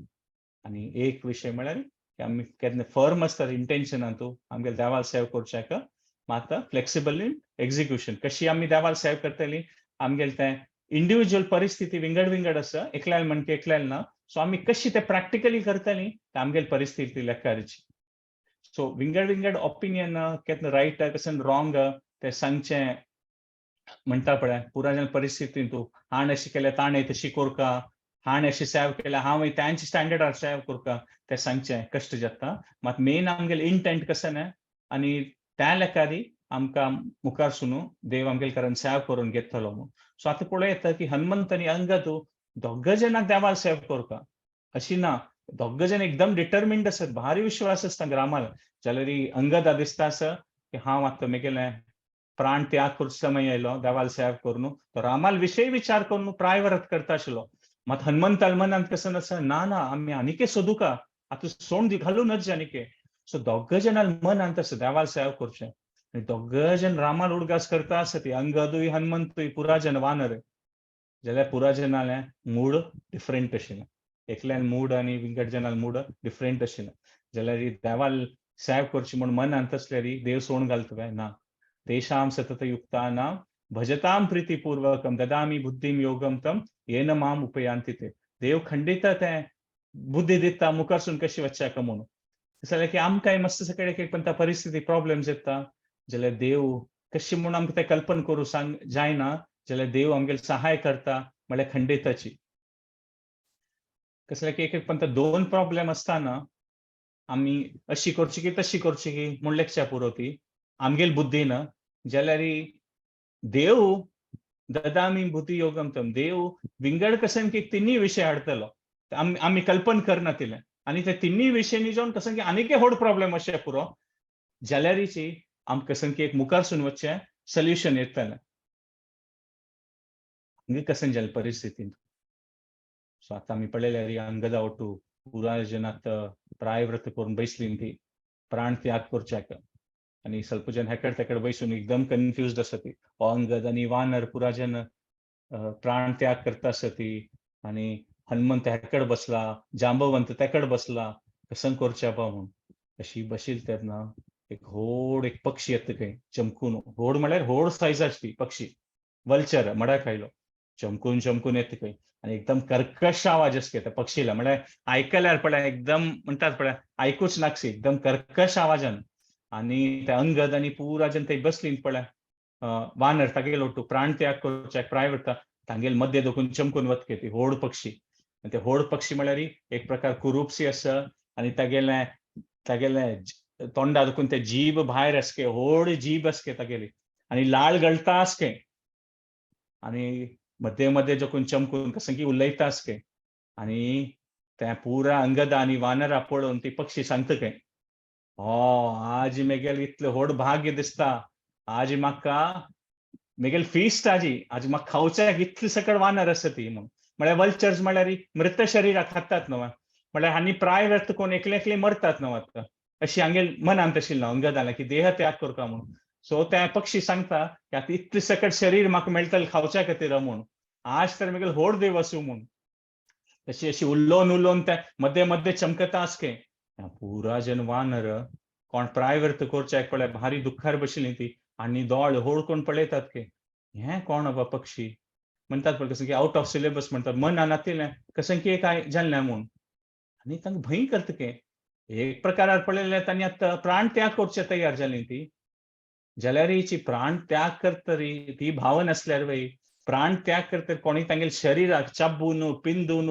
आनी एक विशय म्हळ्यार की आमी केन्ना फर्म आसता इंटेन्शनान तूं आमगेले देवाल सेव करचें मात फ्लेक्सिबल इन एग्जिक्युशन कशी आमी देवाल सेव करतलीं आमगेलें तें इंडिविज्युअल परिस्थिती विंगड विंगड आसा एकल्यान म्हणके एकल्यान ना सो आमी कशी ते प्रॅक्टिकली करतलीं ते आमगेली परिस्थिती लेकारीची सो विंगड विंगड ओपिनियन केन्ना रायट कसं रॉंग ते सांगचें म्हणटा पळय पुराय परिस्थितीन तूं हाण अशें केलें ताणें तशी कोरका हाण अशें सेव केलें हांव तांच्या स्टँडर्डार सेव कोरका तें सांगचें कश्ट जाता मात मेन आमगेलें इंटेंट कसं न्हय आनी त्या लेकारी आमकां मुखार सुनू देव आमगेले कारण सेव करून घेतलो म्हणून सो आतां पळोवं येता की हनुमंत आनी अंगद दोग जाणांक देवाल सेव कोरका अशी ना दोग जाण एकदम डिटर्मिंड आसात भारी विश्वास आसता रामार जाल्यार अंगद दिसता आसा की हांव आतां म्हगेलें प्राण त्याग करचो समय येयलो देवाल सेव करून तो रामाल विशय विचार करून प्रायव्रत करता आशिल्लो मात हनुमंताल मनांत कसं आसा ना ना आमी आनिके सोदुका आतां सोंड घालूनच आनिके सो दोग जाणां मनांत आसा देवाल सेव करचें आनी दोग जाण रामाल उडगास करता आसा ती अंगदूय हनुमंतूय पुराजन वानर जाल्यार पुराजनालें मूड डिफरंट आशिल्लें एकल्यान मूड आणि विंगड जनाल मूड डिफरंट आशिल्लो जाल्यार देवाल सेव करची म्हूण मन अंतसल्यार देव सोडून घालता ना तेषां सतत युक्तानां भजतां प्रीतिपूर्वकं ददामी बुद्धिं योगं तम येन माम उपयांति ते देव खंडित तें बुद्धी दिता मुखारसून कशी वच्चाका म्हणून जाल्यार की आमकांय मस्त सगळे एक पण परिस्थिती प्रॉब्लेम्स येता जाल्यार देव कशी म्हणून आमकां तें कल्पना करूं सांग जायना जाल्यार देव आमगेर सहाय करता म्हळ्यार खंडिताची कसं की एक पण दोन प्रॉब्लेम असताना आम्ही अशी करची की तशी करची की म्हूण लेखच्या पुरो ती आमगेल बुद्धीन जाल्यार देव ददामी बुद्धी योगम तम देव विंगड कसन की तिन्ही विषय हाडतलो आम्ही कल्पना करना तिले आणि त्या तिन्ही विषयांनी जाऊन कसं की आनीक व्हड प्रॉब्लेम अशें पुरो जाल्यारीची आमकां कसन की एक मुखारसून वच्चें सोल्युशन येतलें कसन जालें परिस्थितीन सो आता आम्ही पळयल्यार अंगदा ಒಟ್ಟು पुराय जनात प्रायव्रत करून बसली ती प्राण त्याग करच्याक आणि ಸ್ವಲ್ಪ जन हेकड तेकड बसून एकदम कन्फ्युज्ड आसा ती अंगद आणि वानर पुरा जन प्राण त्याग करता आसा ती आणि हनुमंत हेकड बसला जांबवंत तेकड बसला कसं करच्या बा म्हणून अशी बशील तेन्ना एक व्हड एक पक्षी येता खंय चमकून व्हड म्हळ्यार व्हड सायज आसती पक्षी वल्चर मडा खायलो चमकून चमकून येता खंय आणि एकदम कर्कश आवाज असते त्या पक्षीला म्हळ्यार आयकल्यार पळय एकदम म्हणटात पळय आयकूच नाकशी एकदम कर्कश आवाजान आणि त्या अंगद आणि पुरा जन थंय बसली पळय वानर तागेल ಒಟ್ಟು प्राण त्याग करच्याक प्रायव्रत तांगेल मध्य दोकून चमकून वतके ती व्हड पक्षी ते व्हड पक्षी म्हळ्यार एक प्रकार कुरुपसी आसा आणि तागेले तागेले तोंडा दोकून ते जीब भायर आसके व्हड जीब आसके तागेली आणि लाळ गळटा आसके आणि मध्य मध्य जोकून चमकून कसं की उलयता आसके आणि त्या पुरा अंगद आणि वानरा पळोवन ती पक्षी सांगता काय आज मेगेल इतले व्हड भाग्य दिसता आज म्हाका मेगेल फिस्ट आज म्हाका खावच्याक इतले सकट वानर आसा ती म्हणून म्हळ्यार वल्चर्स म्हळ्यार मृत शरिराक खातात न्हू म्हळ्यार आनी प्राय व्यर्थ कोण एकले एकले मरतात न्हू आता अशी हांगेल मनांत आशिल्लो अंगदाला की देह त्याग करता म्हणून सो त्या पक्षी सांगता की आता इतले सकट शरीर म्हाका मेळटलें खावच्या खातीर म्हणून आज तर मेगेल व्हड देव आसूं म्हणून तशी अशी उल्लोन उल्लोन त्या मध्य मध्य चमकता आसके पुरा जन वानर कोण प्रायव्रत करच्याक पळय भारी दुख्खार बशिल्ली ती आणि दोळ व्हड कोण पळयतात के हे कोण बाबा पक्षी म्हणतात पळय कसं की आउट ऑफ सिलेबस म्हणतात मनान नातिलें कसं की काय जाल्लें म्हणून आणि तांकां भंय करता के एक प्रकारार पळयल्यार तांणी आतां प्राण त्याग करचे तयार जालीं ती जाल्यार हिची प्राण त्याग करतरी ती भावना असल्यार वय प्राण त्याग करतर कोणी तांगेल शरिराक चाबून पिंदून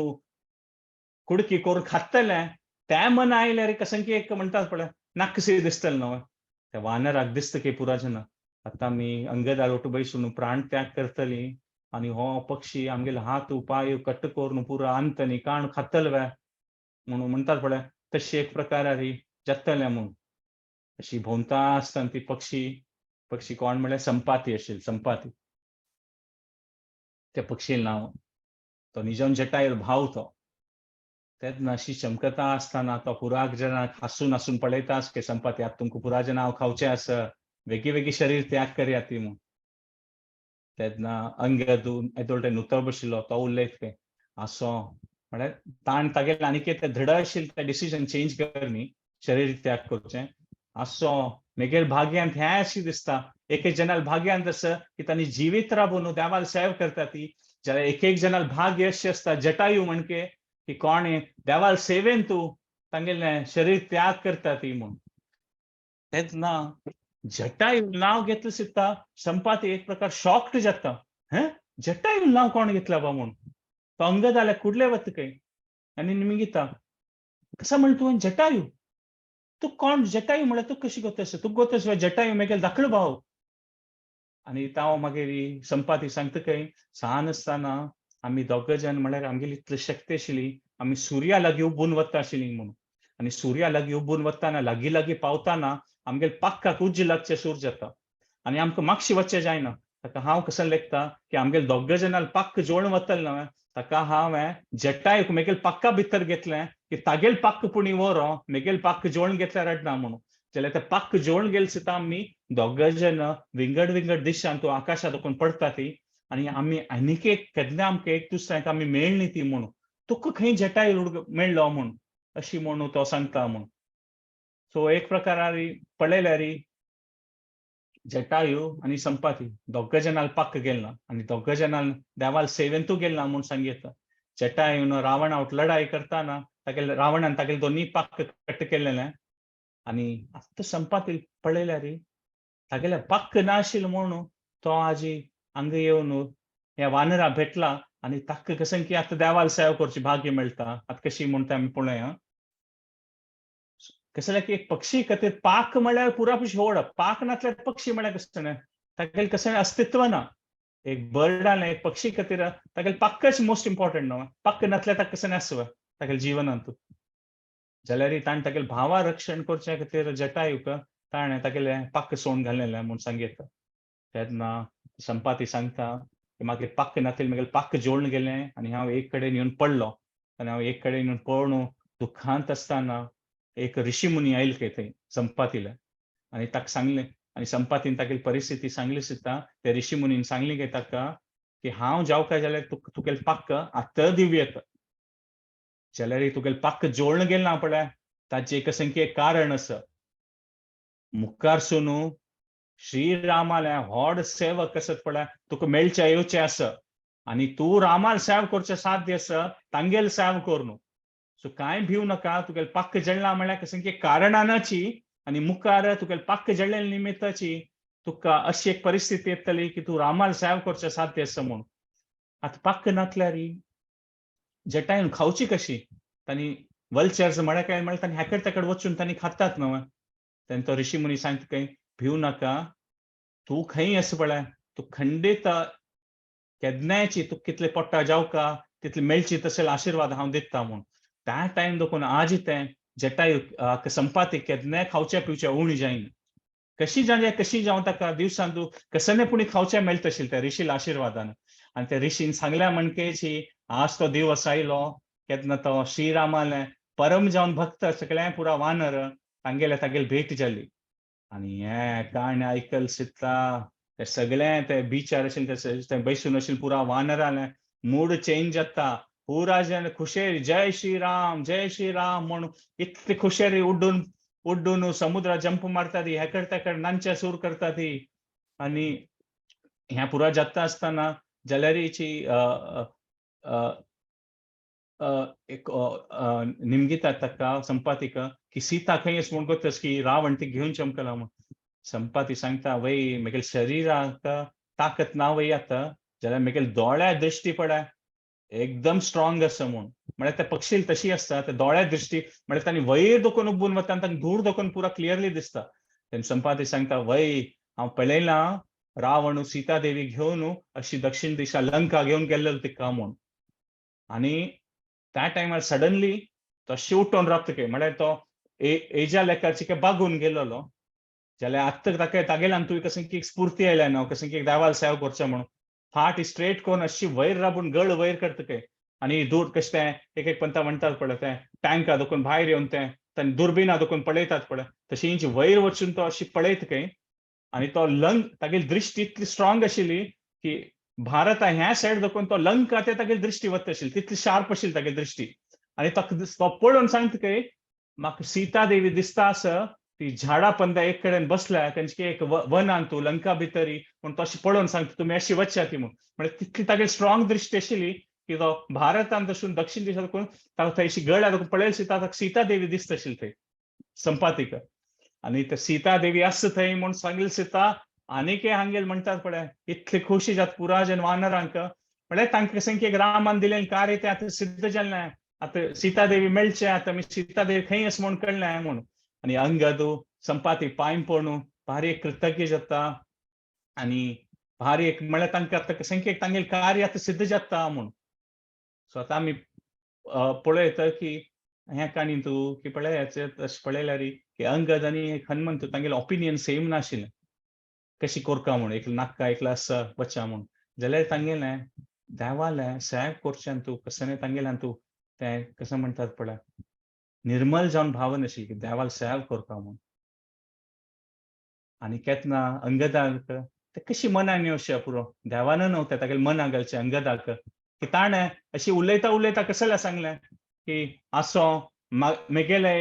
कुडकी करून खातले त्या मन आयल्यार कसं की एक म्हणतात पळय नाकशी दिसतलें न्हू त्या वानराक दिसता की पुरा जन आतां आमी अंगदार ओटू बसून प्राण त्याग करतली आणि हो पक्षी आमगेले हात पाय कट करून पुरा अंत निकाण खातल वे म्हणून म्हणतात पळय तशी एक प्रकारार जातलें म्हणून अशी भोंवता आसतना ती पक्षी कोण म्हळ्यार संपाती आशिल्ली संपाती त्या पक्षी नांव तो निजोन जटायूर भाव तो तेन्ना अशी चमकता आसतना तो पुराक जनाक हांसून हांसून पळयता आसके संपाती आतां तुमकां पुरा जन हांव खावचें आसा वेगळी वेगळी शरीर त्याग करया ती म्हूण तेन्ना अंगद येदोळटे न्हुतो बशिल्लो तो उलयता खंय आसो म्हळ्यार ताण तागेलें आनीक एक धड आशिल्लें तें डिसिजन चेंज करनी शरीर त्याग करचें आसो मेगेल भाग्यांत हें अशें दिसता एक एक जनाल भाग्यांत आसा की तांणी जिवीत राबून देवाल सेव करता ती जाल्यार एक जनाल भाग्य अशें आसता जटायू म्हणके की कोण देवाल सेवेन तूं तांगेलें शरीर त्याग करता ती म्हूण तेन्ना जटायू नांव घेतलें सिद्धा संपाती एक प्रकार शॉक्ड जाता हें जटायू नांव कोण घेतला बा म्हूण तो अंगद जाल्यार कुडले वता खंय आनी निमगिता कसं म्हण तुवें जटायू तू कोण जटायू म्हळ्यार तू कशी गोतस तू गोतस जटायू मेगेल धाकलो भाव आणि तांव मागीर संपाती सांगता खंय ल्हान आसतना आमी दोग जन म्हळ्यार आमगेली इतली शक्ती आशिल्ली आमी सुर्या लागीं उबून वता आशिल्लीं म्हणून आणि सुर्या लागीं उबून वताना लागीं लागीं पावताना आमगेल पाक्काक उज्ज लागचें सूर जाता आणि आमकां मागशी वचचें जायना ताका हांव कसं लेखता की आमगेल दोग जनाल पाक्क जोडून वतलें न्हय ताका हांवें जटायूक मेगेल पाक्का भितर घेतलें की तागेल पाक्क पुणी व्हरो मेगेल पाक्क जोडून घेतल्यार अडना म्हणून जाल्यार ते पाक्क जोडून गेले सुद्दां आमी दोग जन विंगड विंगड दिशान तूं आकाशांत वचून पडटा ती आणि आमी आनीक एक केन्ना आमकां एक दुसऱ्याक आमी मेळ्ळी ती म्हणून तुका खंय जटाय मेळ्ळो म्हूण अशी म्हणून तो सांगता म्हूण. सो एक प्रकारान पळयल्यार जटायू आणि संपाती दोग जनाल पक्क गेलना आणि दोग जनाल देवाल सेवेंतू गेलना म्हूण सांगितलं. जटायून रावणावट लढाई करताना तागेले रावणान तागेले दोन्ही पक्क कट्ट केलेले आणि आत्ता संपाती पळयल्यार तागेले पक्क नाशिल्ले म्हणून तो आजी हांगा येवन ह्या वानरा भेटला आणि ताका कशें की आतां देवाल सेवा करची भाग्य मेळटा. आतां कशी म्हूण तें आमी पळोवया. कसं जालें की एक पक्षी खातीर पाक म्हळ्यार पुरापूश ओळख. पाक नासल्यार पक्षी म्हळ्यार कशें तागेलें कसं अस्तित्व ना. एक बर्डान एक पक्षी खातीर तागेलें पक्कच मोस्ट इम्पॉर्टंट न्हू. पक्क नासल्यार ताका कशें आसव तागेल्या जिवनांत. जाल्यार ताणें तागेल्या भावा रक्षण करचे खातीर जटायूक ताणें तागेलें पक्क सोडून घाललेलें म्हूण सांगितलं. तेन्ना संपाती सांगता की मागीर पक्क नासलें म्हगेलें पक्क जोडून गेलें आनी हांव एक कडेन येवन पडलो आनी हांव एक कडेन येवन पळोवन दुख्खांत आसतना एक ऋषी मुनी आयले खंय थंय संपातीले आनी ताका सांगलें आनी संपातीन तागेली परिस्थिती सांगली सुद्दां. ते ऋषी मुनीन सांगलें की ताका की हांव जावका जाल्यार तुगेलें पक्क आत्तां दिवं जाल्यार तुगेलें पक्क जोडून गेलें ना पळय ताचें कशें की एक कारण आसा. मुखारसून श्रीरामाले व्हड सेवक आसत पळय तुका मेळचे येवचे आसा आनी तूं रामाल सेवा करचें साध्य आसा तांगेली सेवा कर न्हू. सो कांय भिवू नाका. तुगेलें पक्क जळना म्हळ्यार कशें की कारणानाची आनी मुखार तुगेलें पक्क जळ्ळेल्या निमित्ताची तुका अशी एक परिस्थिती येतली की तूं रामाल सेवा करचें साध्य आसा म्हूण. आतां पक्क नासल्यार जटायून खावची कशी. तांणी वल्चर्स म्हळ्यार काय म्हळ्यार तांणी हेकड तेकड वचून तांणी खातात न्हू. तेन्ना तो ऋषी मुनी सांगता काय भिवू नाका. तूं खंय आसा पळय तूं खंडीत केदनायची तुका कितले पोट्टा जावका तितले मेळची तशें आशिर्वाद हांव दिता म्हूण. त्या टायम देखून आज तें जटायू संपाती केदनाय खावचे पिवचे उणी जायना. कशी जावं ताका दिवसान तूं कसनपुणी खावचें मेळटा आशिल्लें त्या ऋषीला आशिर्वादान. आनी त्या ऋषीन सांगल्या म्हणकेची आज तो दिवस आयलो केन्ना तो श्रीरामाले परम जावन भक्त सगळ्या पुरा वानर तागेली भेट जाली आनी हें काणें आयकल सुद्दां ते सगळे ते बिचार आशिल्ले ते बैसून आशिल्ले पुरा वानराले मूड चेंज जाता. पुरा जन खुशेर जय श्रीराम म्हणून इतले खुशेर उड्डून समुद्रात जंप मारतात हेकड तेकड नांचे सूर करतात आनी ह्या पुरा जाता आसतना जाल्यार एक निमगिता ताका संपातीक की सीता खंय आसा म्हूण कोत्तास की रावण ती घेवन चमकला म्हूण. संपाती सांगता वय म्हगेल्या शरिराक ताकत ना वय आतां जाल्यार म्हगेल्या दोळ्या दृश्टी पळय एकदम स्ट्रॉंग आसा म्हूण. म्हळ्यार त्या पक्षील तशी आसता त्या दोळ्या दृश्टी म्हळ्यार तांणी वयर दोकून उबून वता तांकां दूर दोकून पुरा क्लियरली दिसता. तेन्ना संपाती सांगता वय हांव पळयलां रावण सीता देवी घेवन अशी दक्षिण दिशा लंका घेवन गेल्लो तिका म्हूण. आनी त्या टायमार सडनली तो शेवटोन रावतके म्हळ्यार तो एजा लेखाची बागून गेलोलो जाल्यार आत्तां ताका तागेल्यान तुवें कशें की स्फूर्ती आयल्या न्हू कशें की देवाल सेवा करचें म्हणून. फाट स्ट्रेट करून अशी वयर राबून गळ वयर करतके आनी दूर कशें तें एक पंत म्हणटात पळय तें टँका दोकून भायर येवन तें दुर्बिना दोकून पळयतात पळय तशी वयर वचून तो अशी पळयतके आनी तो लंग तागेली दृश्टी इतली स्ट्रॉंग आशिल्ली की भारता ह्या सायड दोकून तो लंका ते तागेली दृश्टी वता आशिल्ली तितली शार्प आशिल्ली तागेली दृश्टी. आनी तो पळोवन सांगतके म्हाका सीता देवी दिसता आसा ती झाडा पंदा एक कडेन बसल्या तेंची एक वनांत तूं लंका भितरी म्हूण तो अशी पळोवन सांगता तुमी अशी वचच्या ती म्हूण. म्हळ्यार तितली तागेली स्ट्रॉंग दृश्टी आशिल्ली की तो भारतांत वचून दक्षिण दिशा देखून ताका थंयशी गळ देखून पळयली सुद्दां ताका सीता देवी दिसता आशिल्ली थंय संपातीक. आनी ते सीता देवी आसा थंय म्हूण सांगले सुद्दां आनीक हांगेल म्हणटात पळय इतली खोशी जाता पुरा जन वानरांक म्हळ्यार तांकां कशें की रामान दिलें कार्य तें आतां सिद्ध जालें. आतां सीता देवी मेळचें आतां सीता देवी खंय आसा म्हूण कळ्ळें म्हूण. आनी अंगद संपाती पांय पडून भारी एक कृतज्ञ जाता आनी भारी एक म्हळ्यार तांकां आतां कशें की तांगेलें कार्य आतां सिद्ध जाता म्हूण. सो आतां आमी पळयता की ह्या काणयेंत की पळयात अशें पळयल्यार की अंगद आनी हनुमंत तांगेलें ओपिनियन सेम नाशिल्लें कशी कोरता म्हूण एक नाका एकलो आसा वचा म्हूण. जाल्यार तांगेलें देवालें सेवा करचें तूं कशें तांगेल्यान तूं तें कशें म्हणटात पळय निर्मल जावन भावना आशिल्ली की देवाल सेवा करता म्हूण. आनी केन्ना अंगदाक ते कशी मनान येवचें पुरो देवान न्हू तें तागेलें मनाक घालचें अंगदाक की ताणें अशी उलयता उलयता कसले सांगलें की आसो म्हगेले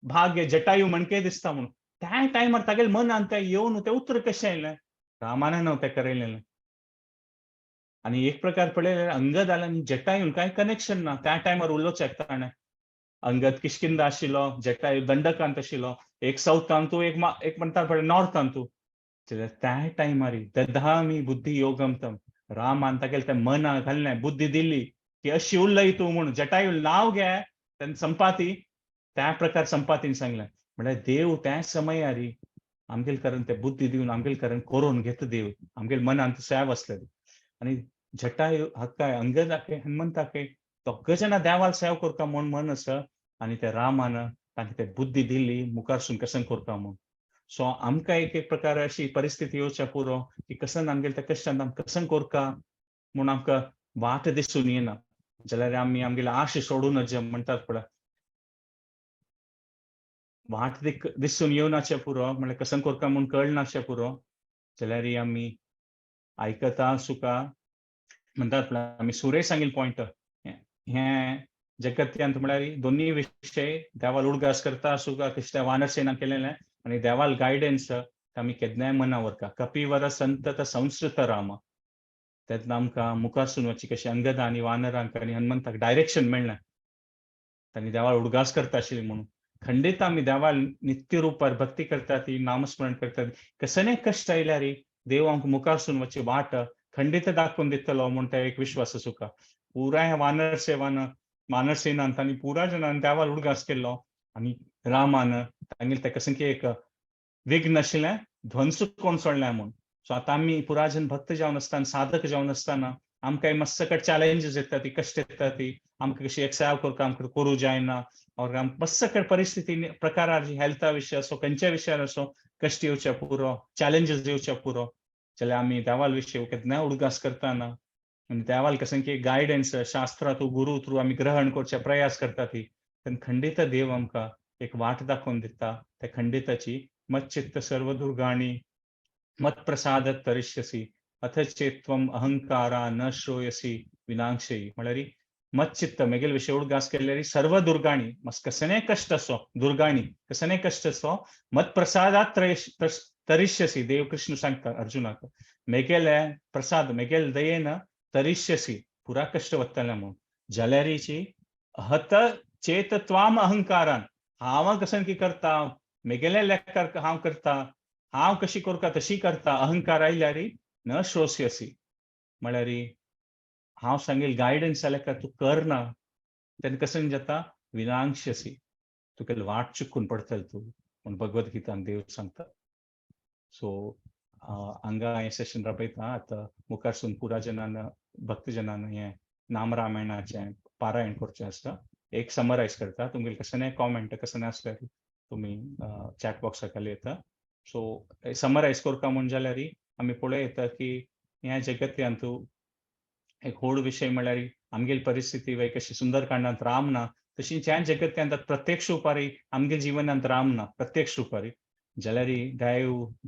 भाग्य जटायू मणके दिसता म्हणून. त्या टायमार तागेले मनांत तें येवन तें उतर कशें येयलें? रामानन तें करयलेलें. आणि एक प्रकार पळयल्यार अंगद आनी जटायून कांय कनेक्शन ना. त्या टायमार उलोवचें ताणें. अंगद किष्किंधा आशिल्लो, जटायू दंडकांत आशिल्लो. एक साउथांतू, एक म्हणटा पळय नॉर्थांतू. जाल्यार त्या टायमार दधामी बुद्धी योगम तम. रामान तागेलें तें मनां घाललें, बुद्धी दिली, की अशी उलय तूं म्हूण. जटायू नांव घे, तेन्ना संपाती त्या प्रकार संपातीन सांगलें. म्हळ्यार देव त्या समयार आमगेले कारण तें बुद्धी दिवन आमगेले कारण करून घेता देव. आमगेले मनांत सेव आसलेली. आनी जटायू हाका अंगदाक हनुमंताक दोग जाणां देवाल सेव करता म्हूण मन आसा आनी त्या रामान तांकां तें बुद्धी दिली मुखारसून कसन करता म्हूण. सो आमकां एक प्रकार अशी परिस्थिती येवच्या पुरो की कसन आमगेले त्या कश्टांत आमी कसन करता म्हूण आमकां वाट दिसून येना. जाल्यार आमी आमगेली आश सोडूं नज म्हणटात पळय. वाट दिसून येवनाचे पुरो म्हळ्यार कसन करता म्हूण कळनाचे पुरो जाल्यार आमी आयकता सुका म्हणटात पळय आमी सुरेश सांगिल्लो पॉयंट हे जगत्यांत म्हळ्यार दोनी विशय देवाल उडगास करता सुका कशें वानरसेना केलेलें आनी देवाल गायडन्स आमी केन्नाय मना व्हरता. कपिवर संतत संस्कृत राम. तेन्ना आमकां मुखारसून वचची कशें अंगद आनी वानरांक आनी हनुमंताक डायरेक्शन मेळना. तांणी देवाळ उडगास करता आशिल्ली म्हणून. खंडीत आमी देवाल नित्य रुपार भक्ती करता ती नामस्मरण करतात. कसले कश्ट आयल्यार देव आमकां मुखारसून वचची वाट खंडीत दाखोवन दितलो म्हूण ते एक विश्वास आसूं. पुराय वानरसेनान तांणी पुराय जाणांनी देवाल उडगास केल्लो आनी रामान तांगेलें तें कशें की एक विघ्न आशिल्लें ध्वंस कोन्न सोडलें म्हूण. सो आतां आमी पुरायजन भक्त जावन आसतना साधक जावन आसतना आमकां मस्सकट चॅलेंजीस येता ती कश्ट येता ती आमकां कशी एक सेवा करता आमकां करूं जायना और मस्सकट परिस्थिती प्रकारार हेल्था विशय असो खंयच्या विशयार असो कश्ट येवचे पुरो चॅलेंजीस येवचे पुरो जाल्यार आमी देवाल विशय केन्ना उडगास करतना आनी देवाल कशें की गायडन्स शास्त्रा थ्रू गुरू थ्रू आमी ग्रहण करचे प्रयास करता ती तेन्ना खंडीत देव आमकां एक वाट दाखोवन दिता त्या खंडिताची मच्चित्त सर्व दुर्गाणी मत्प्रसाद तरिष्यसी अथ चेत्वम अहंकारा न श्रोयसी विनांक्षयी म्हळ्यार मच्चित्त मेगेल विशय उडगास केल्यार सर्व दुर्गाणी कसने कष्ट असो दुर्गाणी कसने कष्ट असो मत्प्रसादात तरिष्यसी देव कृष्ण सांगता अर्जुनाक मेगेले प्रसाद मेगेल दयेन तरिष्यसी पुरा कष्ट वत्तले म्हणून जाल्यारीची हत चेत त्वाम अहंकारान हांव कसन की करता मेगेले लेखार हांव करता हांव कशी करता तशी करता अहंकार आयल्यार न श्रोस्यसी म्हळ्यार हांव सांगेल गायडन्स जाल्यार तूं करना तेन्ना कसन जाता विनांक्षसी तुगेली वाट चुकून पडतले तूं म्हूण भगवद्गीतान देव सांगता. सो हांगा हें सेशन राबयता आतां मुखारसून पुरा जनान भक्त जनान हें नाम रामायणाचें पारायण करचें आसता. एक समरायज करता तुमगेले कसलेय कॉमेंट कसलेय आसल्यार तुमी चॅट बॉक्सा खाली येता. सो समरायज करता म्हूण जाल्यार आमी पळयता की ह्या जगत्यांत एक व्हड विशय म्हळ्यार आमगेली परिस्थिती वा कशी सुंदरकांडांत राम ना तशीच ह्या जगत्यांत प्रत्यक्ष रुपारी आमगे जिवनांत राम ना प्रत्यक्ष रुपारी जाल्यार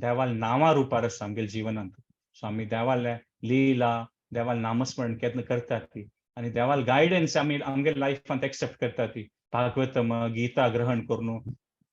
देवाल नांवां रुपार आसा आमगेल्या जिवनांत. सो आमी देवाल लीला देवाल नामस्मरण केन्ना करता ती आनी देवाल गायडन्स आमी आमगे लायफांत एक्सेप्ट करता ती भागवतम गीता ग्रहण करून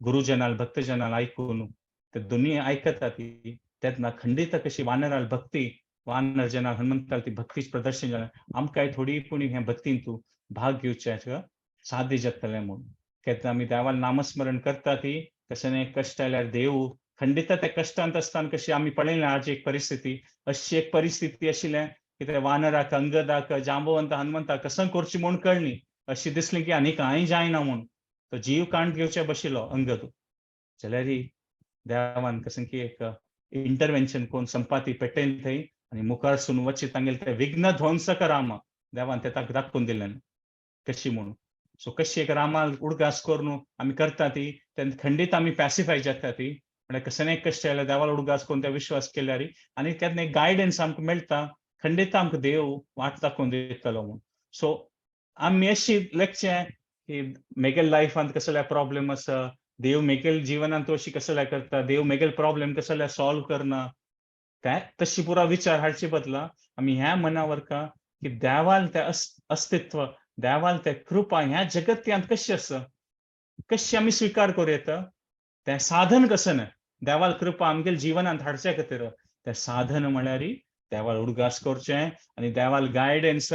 गुरुजनाल भक्तजनाल आयकून ते दोनी आयकता ती तेन्ना खंडीत कशी वानराल भक्ती वानर जना हनुमंताल ती भक्तीच प्रदर्शन जालें आमकां थोडी पूण हे भक्तीन तूं भाग घेवचें साध्य जातलें म्हूण केन्ना आमी देवाल नामस्मरण करता ती कसले कश्ट आयल्यार देव खंडीत त्या कश्टांत आसतना कशी आमी पळयलें आज एक परिस्थिती अशी एक परिस्थिती आशिल्लें की ते वानराक अंगदाक जांबवंत हनुमंताक कसन करची म्हूण कळ्ळी अशी दिसली की आनी कांय जायना म्हूण तो जीव कांड घेवचे बशिल्लो अंगद जाल्यार देवान कसन की एक इंटरवेन्शन करून संपाती पेटयन थंय आनी मुखारसून वचीत तांगेले ते विघ्न ध्वंसक राम देवान ते ताका दाखोवन दिलें कशी म्हणून. सो कशी एक रामाल उडगास करून आमी करता ती तेन्ना खंडीत आमी पॅसिफाय जाता ती म्हळ्यार कसलेय कश्ट आयल्यार देवाल उडगास करून ते विश्वास केल्यार आनी तेन्ना एक गायडन्स आमकां मेळटा खंडीत आमकां देव वाट दाखोवन दितलो म्हूण. सो आमी अशी लेखचें की मेगेल लायफांत कसले प्रॉब्लेम आसा देव मेगेल जिवनांत अशी कसले करता देव मेगेल प्रॉब्लेम कसले सॉल्व करना काय तशी पुरा विचार हाडचे बदला आमी ह्या मना वरका की देवाल ते अस्तित्व, देवाल ते कृपा ह्या जगत्यांत कशी आसा, कशी आमी स्वीकार करूं येता, तें साधन कसं न्हय. देवाल कृपा आमगेल्या जिवनांत हाडचे खातीर तें साधन म्हळ्यार देवाल उडगास करचें आनी देवाल गायडन्स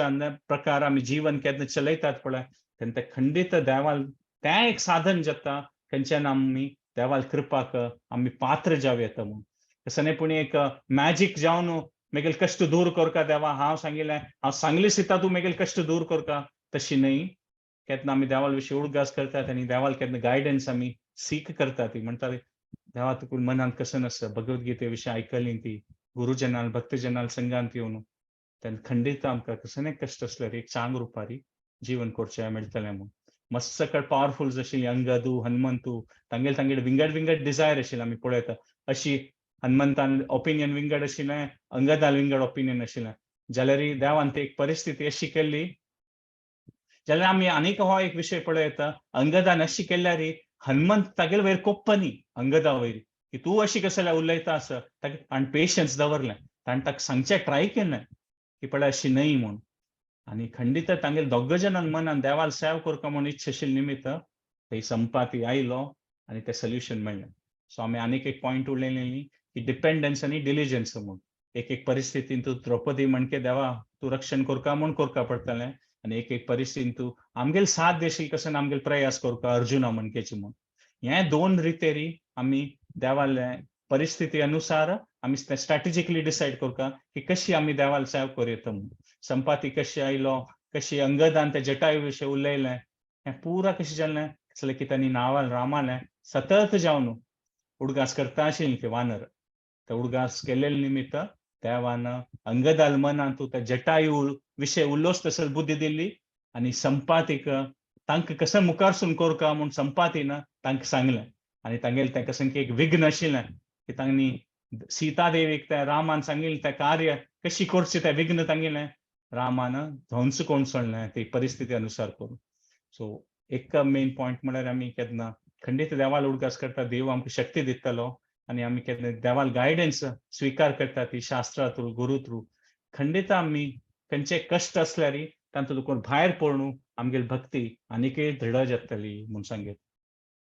प्रकार आमी जीवन केन्ना चलयतात पळय, तेन्ना तें खंडीत देवाल तें एक साधन जाता, खंयच्यान आमी देवाल कृपाक आमी पात्र जावं येता म्हूण. तसं न्हय पूण एक मॅजीक जावन म्हगेले कश्ट दूर करता देवा, हांव सांगलें दिता तूं म्हगेले कश्ट दूर करता, तशी न्हय. केन्ना आमी देवाल विशीं उडगास करतात आनी देवाल केन्ना गायडन्स आमी सीक करतात. म्हणटात देवा तुका मनांत कसं नासता, भगवद्गीते विशीं आयकलीं ती गुरुजनाल भक्तजनाल संघांत येवन तेन्ना खंडीत आमकां कसं न्हय कश्ट असल्यार एक चांग रुपारी जीवन करचें मेळटलें म्हूण. मस्त सकळ पॉवरफुल्स आशिल्लीं अंगदू, हनुमंतू, तांगेले विंगड डिझायर आशिल्ले आमी पळयता. अशी हनुमंतान ओपिनियन विंगड आशिल्लें, अंगदान विंगड ओपिनियन आशिल्लें. जाल्यार देवान ती एक परिस्थिती अशी केल्ली, जाल्यार आमी आनीक हो एक विशय पळयता. अंगदान अशी केल्यार हनुमंत तागेले वयर कोप्पा न्ही अंगदा वयर, की तूं अशी कशें उलयता आसा, ताणें पेशन्स दवरलें. ताणें ताका सांगचें ट्राय केलें की पळय अशी न्हय म्हूण. आनी खंडीत तांगेले दोग जाणांन मनान देवाल सेव करता म्हूण इच्छा आशिल्ली निमित्त थंय संपाती आयलो आनी तें सोल्युशन मेळ्ळें. सो आमी आनीक एक पॉयंट उलयलेली की डिपेंडन्स आनी डिलिजन्स म्हूण. एक परिस्थितीन तूं द्रौपदी म्हणके देवा तूं रक्षण करता म्हूण करता पडटलें, आनी एक परिस्थितीन तूं आमगेले साथ देशील कसो आमगेले प्रयास करता अर्जुना म्हणकेची म्हूण. हे दोन रितेरी आमी देवाले परिस्थिती अनुसार आमी स्ट्रॅटेजिकली डिसायड करता की कशी आमी देवाल सेव करूं येता म्हूण. संपाती कशी आयलो, कशी अंगदान ते जटायू विशीं उलयलें, हें पुरा कशें जालें, जाल्यार की तांणी नांवाल रामालें सतत जावन उडगास करता आशिल्लीं ती वानर. ते उडगास केलेले निमित्त देवान अंगदाल मनान तूं त्या जटायू विशय उल्लोस तसर बुद्धी दिल्ली आनी संपातीक तांकां कसं मुखारसून करता म्हूण संपातीन तांकां सांगलें. आनी तांगेलें तें कसं एक विघ्न आशिल्लें की तांणी सीता देवीक त्या रामान सांगिल्लें तें कार्य कशी करचें तें विघ्न तांगेलें रामान ध्वंस कोण सोडलें ते परिस्थिती अनुसार करून. सो एक मेन पॉयंट म्हळ्यार आमी केन्ना खंडीत देवाल उडगास करता, देव आमकां शक्ती दितलो आनी आमी केन्ना देवाल गायडन्स स्विकार करता ती शास्त्रा थ्रू, गुरू थ्रू. खंडीत आमी खंयचे कश्ट असल्यार तातूंतल्यान भायर पडून आमगेली भक्ती आनीकय दृढ जातली म्हूण सांगीत.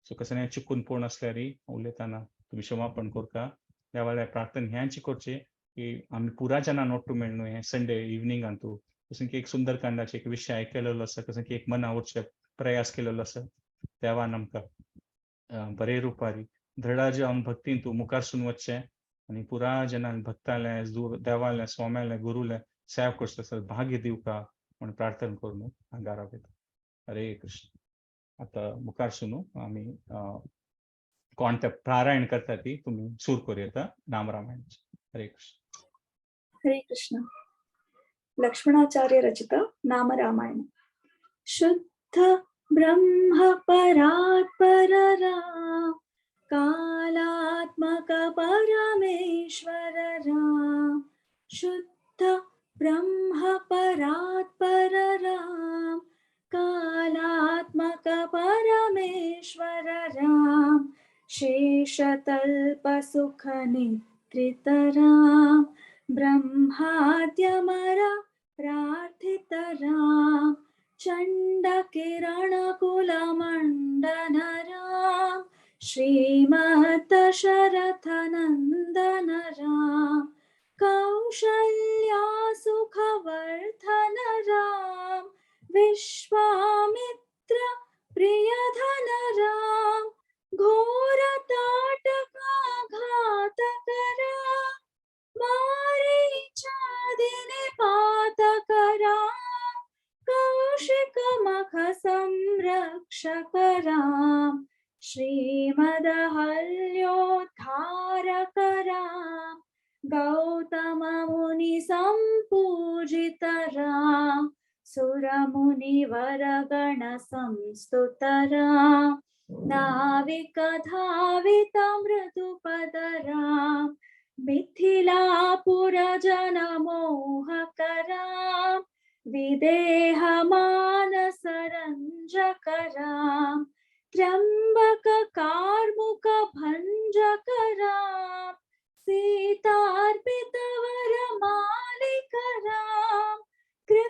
सो कसं चुकून पूर्ण असल्यार उलयतना तुमी क्षमापण करता. देवाल्या प्रार्थना ह्यांची करची की आमी पुरा जाणां ओट्टू मेळून हें संडे इवनिंगान तूं कसं की एक सुंदरकांडाचे एक विशय आयकलेलो आसा, कसं की एक मना वचचे प्रयास केलेलो आसा. देवान आमकां बरे रुपारी दृढ जावन भक्तीन तूं मुखारसून वचचें आनी पुरा जाणांक भक्ताले देवाले स्वाम्याले गुरुले सेव करचें भाग्य दिवका म्हूण प्रार्थना करून हांगा रावयता. हरे कृष्ण. आतां मुखारसून आमी कोण ते पारायण करता ती तुमी सूर करूं येता नाम रामायणाची. हरे कृष्ण. हरे कृष्ण. लक्ष्मणाचार्य रचित नाम रामायण. शुद्ध ब्रह्म परात्पर राम, कालात्मक परमेश्वर राम. शुद्ध ब्रह्म परात्पर राम, कालात्मक परमेश्वर राम. शेषतल्प सुख निद्रित राम, ब्रह्माद्यमर प्रार्थित राम. चंड किरण कुल मंडन राम, श्रीमद् दशरथ नंदन राम. कौशल्या सुखवर्धन राम, विश्वामित्र प्रियधन राम. घोर ताटका घातक राम, मारीचादिन पातक राम. कौशिक मख संरक्षक राम, श्रीमदहल्योद्धारक राम. गौतम मुनि संपूजित राम, सुर मुनिवर गण संस्तुत राम. नाविक धावित मृदुपद राम, मिथिलापुर जन मोहक राम. विदेह मानस रंजक राम, त्र्यंबक कार्मुक भंजक राम. सीतार्पित वर मालिक राम, कृत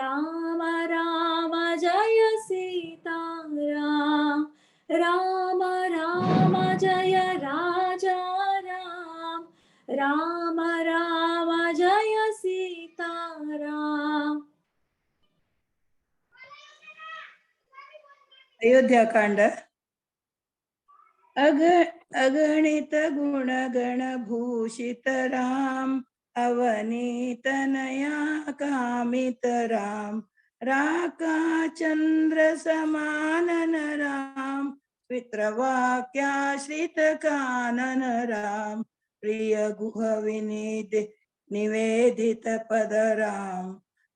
राम राम जय सीताराम राम राम जय राजा राम राम राम जय सीताराम। अयोध्याकांड। अगणित गुण गण भूषित राम अवनीतनया कामित राम राका चंद्र समानन राम पितृवाक्याश्रित कानन राम प्रिय गुह विनीत निवेदित पद राम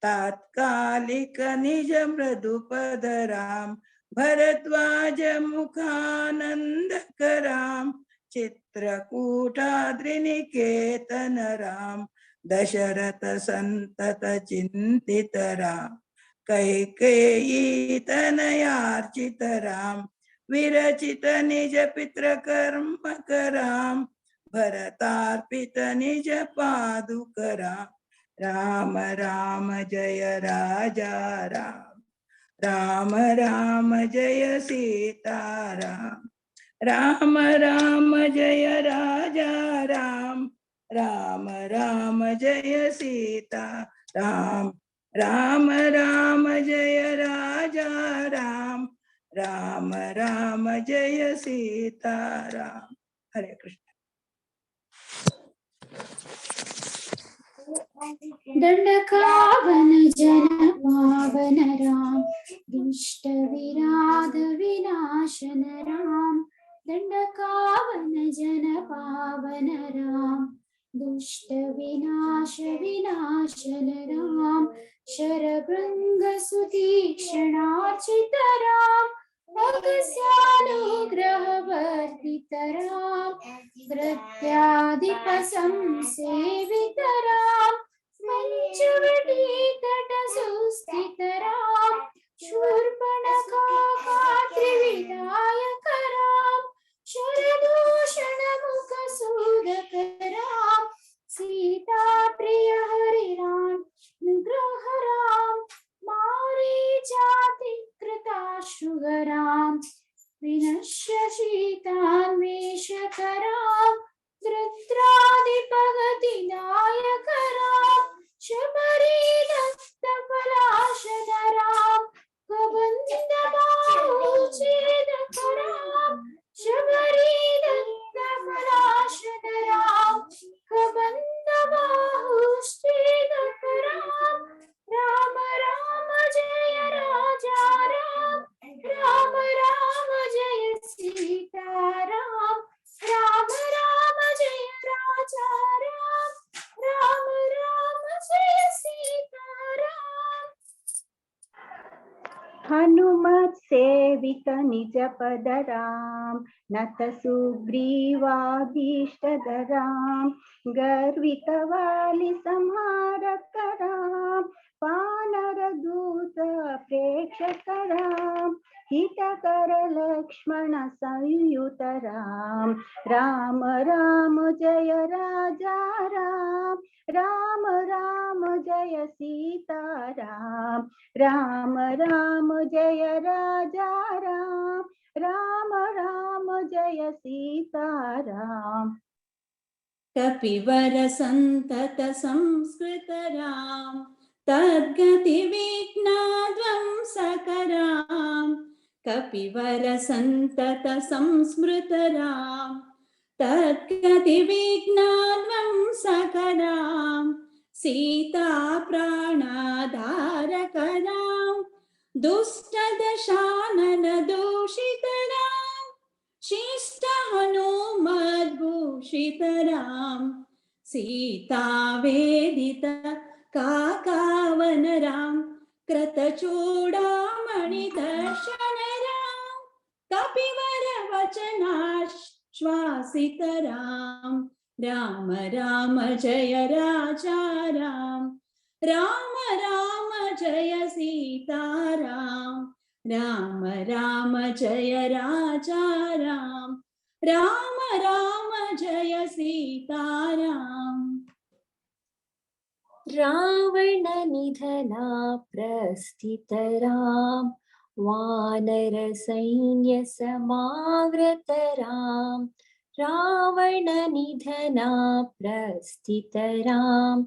तात्कालिक निज मृदु पद राम भरद्वाज मुखानंद कराम चित्रकूटाद्रिनिकेतन राम दशरथ संतत चिंतित राम कैकेयी तनयार्चित राम विरचित निज पितृ कर्म कराम भरतार्पित निज पादुक राम राम राम जय राजा राम राम राम जय सीताराम राम राम जय राजा राम राम राम जय सीता राम राम राम जय राजा राम राम राम जय सीताराम। हरे कृष्ण। दंडकावन जन पावन राम दुष्ट विराध विनाशन राम दंडकावन जन पावन राम दुष्ट विनाश विनाशन राम शरभृंग सुतीक्ष्णार्चित राम अगस्यानुग्रह वर्तित राम प्रत्यादिप संसेवित राम पंचवटी तट सुस्थित राम शूर्पणखा त्रिविधायक राम शरदूषण मुख सूरक राम सीता प्रिय हरि राम निग्रह राम मारीचाति कृताश्रुग राम विनश्य शीतान्वेषक राम धृत्रादिपगतिदायक राम शबरी दत्त पलाशद राम कबंद बाहुच्छेदक राम शबरी दत्त पलाशद राम कबंद बाहुच्छेदक राम राम राम जय राजा राम राम राम जय सीताराम राम राम जय राजा राम राम राम जय सीताराम। हनुमत सेवित निज पद राम नत सुग्रीवाभीष्टद राम गर्वित वाली संहारक राम वानर दूत प्रेक्षक राम हितकर लक्ष्मण संयुत राम राम राम जय राजा राम राम राम जय सीताराम राम राम जय राजा राम राम राम जय सीताराम कपिवर संतत संस्कृत राम तद्गति विघ्नाध्वंसक राम कपिवर संतत संस्मृत राम तद्गति विघ्नाध्वंसक राम सीता प्राणाधारक राम दुष्ट दशानन दूषित राम शिष्ट हनुमद्भूषित राम सीता वेदित काकावन राम कृतचूडामणि दर्शन राम कपिवर वचनाश्वासित राम राम राम जय राजा राम राम राम जय सीताराम राम राम जय राजा राम राम राम जय सीताराम। रावणनिधना प्रस्थितरां वानरसैन्यसमावृतरां रावणनिधना प्रस्थितरां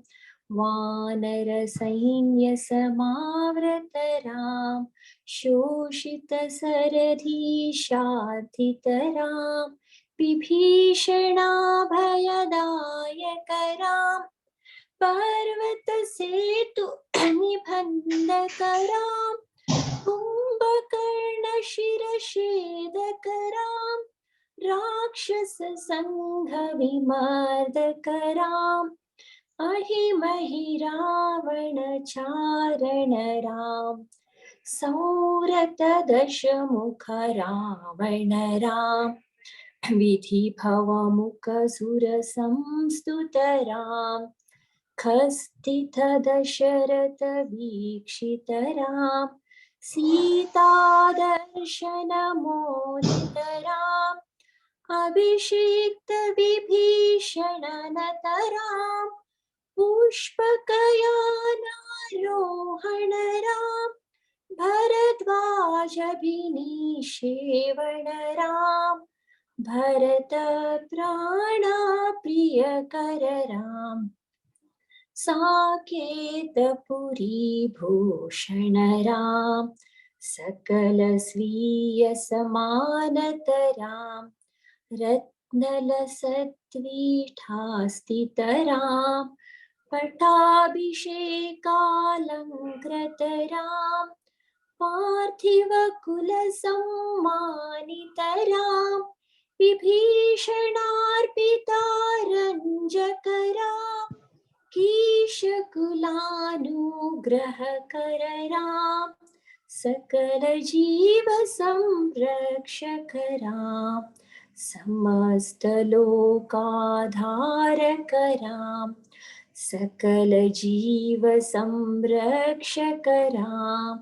वानरसैन्यसमावृतरां शोषितसरधीशार्थितरां विभीषणाभयदायकरां पर्वतसेतु निबन्धकरां कुम्भकर्णशिरषेदकरां राक्षससङ्घविमर्दकराम् अहिमहि रावणचारणरां सौरतदशमुखरावणरां विधिभवमुखसुरसंस्तुतरां खस्तितदशरथवीक्षितरां सीतादर्शनमोदितराम् अभिषिक्तविभीषणनतरां पुष्पकयानारोहणरां भरद्वाजभिनिषेवणरां भरतप्राणप्रियकररां साकेतपुरीभूषणरां सकलस्वीयसमानतरां रत्नलसत्त्वीठास्थितरां पट्टाभिषेकालङ्कृतरां पार्थिवकुलसम्मानितरां विभीषणार्पितारञ्जकरां कीशकुलानुग्रहकररां सकलजीवसंरक्षकरां समस्तलोकाधारकरां सकलजीवसंरक्षकरां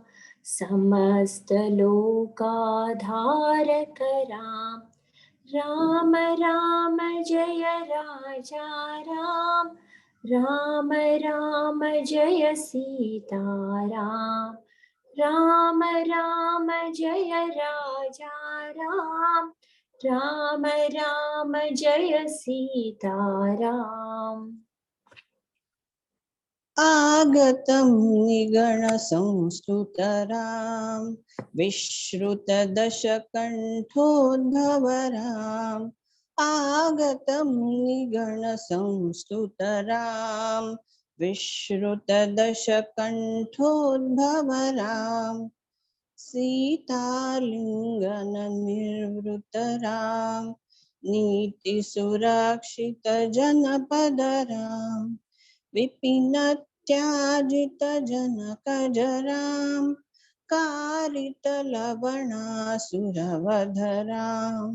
समस्तलोकाधारकरां राम राम जय राजा राम राम राम जय सीताराम राम राम जय राजा राम राम राम जय सीताराम आगतं निगणसंस्तुतरां विश्रुतदशकण्ठोद्भवराम् आगतं निगणसंस्तुतरां विश्रुतदशकण्ठोद्भवरां सीतालिङ्गननिर्वृतरां नीतिसुरक्षितजनपदरां विपिनत्याजितजनकजरां कारितलवणासुरवधरां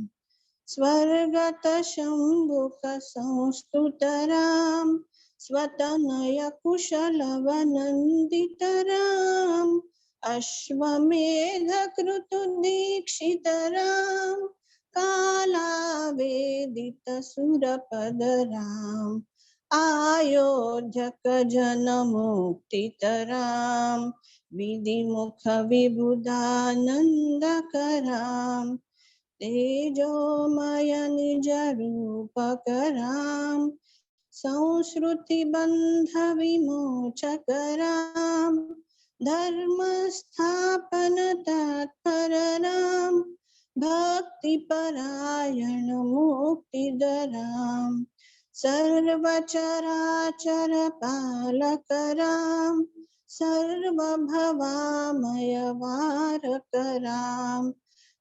स्वर्गतशम्भुकसंस्तुतरां स्वतनयकुशलवनन्दितराम् अश्वमेधकृतुदीक्षितरां कालावेदितसुरपदराम् आयोध्यकजनमुक्तितरां विधिमुखविबुधानन्दकरां तेजोमयनिजरूपकरां संसृतिबन्धविमोचकरां धर्मस्थापनतत्पररां भक्तिपरायणमुक्तिदरां सर्वचराचरपालकरां सर्वभवामयवारकरां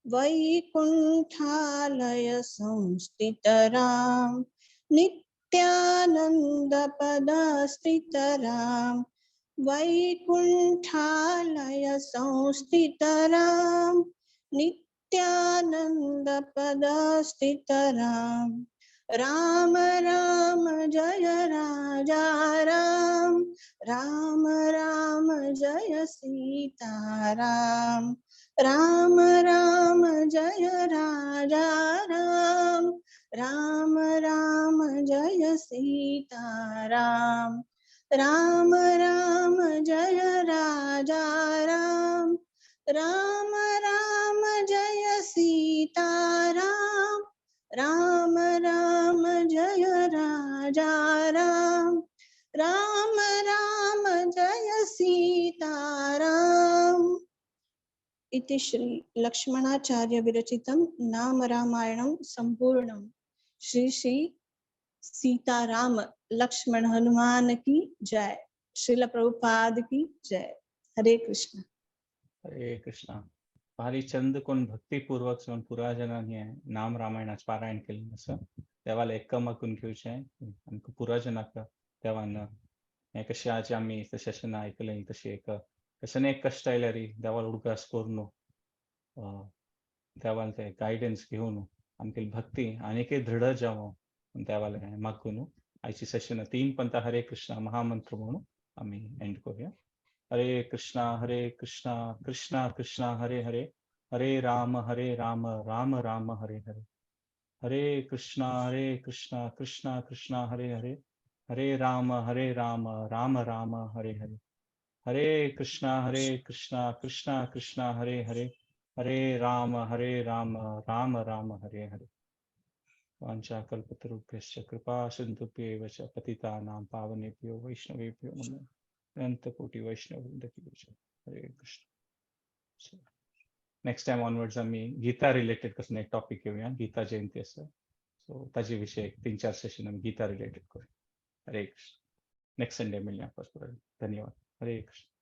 वैकुण्ठालयसंस्थितरां नित्यानन्दपदस्थितरां वैकुण्ठालयसंस्थितरां नित्यानन्दपदस्थितरां राम राम जय राजा राम राम राम जय सीताराम राम राम जय राजा राम राम राम जय सीताराम राम राम जय राजा राम, राम राम जय सीताराम, राम राम जय राजा राम, राम राम जय सीताराम। इति श्री लक्ष्मणाचार्य विरचितं नाम रामायणं संपूर्णं। श्री श्री सीताराम लक्ष्मण हनुमान की जय। श्रील प्रभुपाद की जय। हरे कृष्ण. हरे कृष्णा. भारी छंद कोण भक्तीपूर्वक जावन पुराजनांनी नाम रामायणाचं पारायण केलें आसा. देवाला एक्कमाकून घेवचें आमकां पुराजनाक देवान हें कशें आज आमी तशें अशें आयकलें तशें एक कशें एक कश्ट आयल्यार देवाला उडगास करून देवान तें गायडन्स घेवन आमची भक्ती आनीकय दृढ जावं देवाला हें मागून आयची सेशन 3 पंथ हरे कृष्णा महामंत्र म्हणून आमी एंड करूया. हरे कृष्णा कृष्णा कृष्णा हरे हरे, हरे राम राम राम हरे हरे, हरे कृष्णा कृष्णा कृष्णा हरे हरे, हरे राम राम राम हरे हरे, हरे कृष्णा कृष्णा कृष्णा हरे हरे, हरे राम राम राम हरे हरे. वाञ्छाकल्पतरुभ्यश्च कृपा सिन्धुभ्यैव च पतितानां पावनेभ्यो वैष्णवेभ्यो नमो अनंतकोटी वैष्णववृंद की जय. हरे Krishna. So, next time onwards आम्ही गीता रिलेटेड कसं एक टॉपिक घेऊया. गीता जयंती असं सो ताजे विषय 3-4 सेशन आम्ही गीता रिलेटेड करूया. हरे कृष्ण. नेक्स्ट संडे मिळूया परस्पर. धन्यवाद. हरे कृष्ण.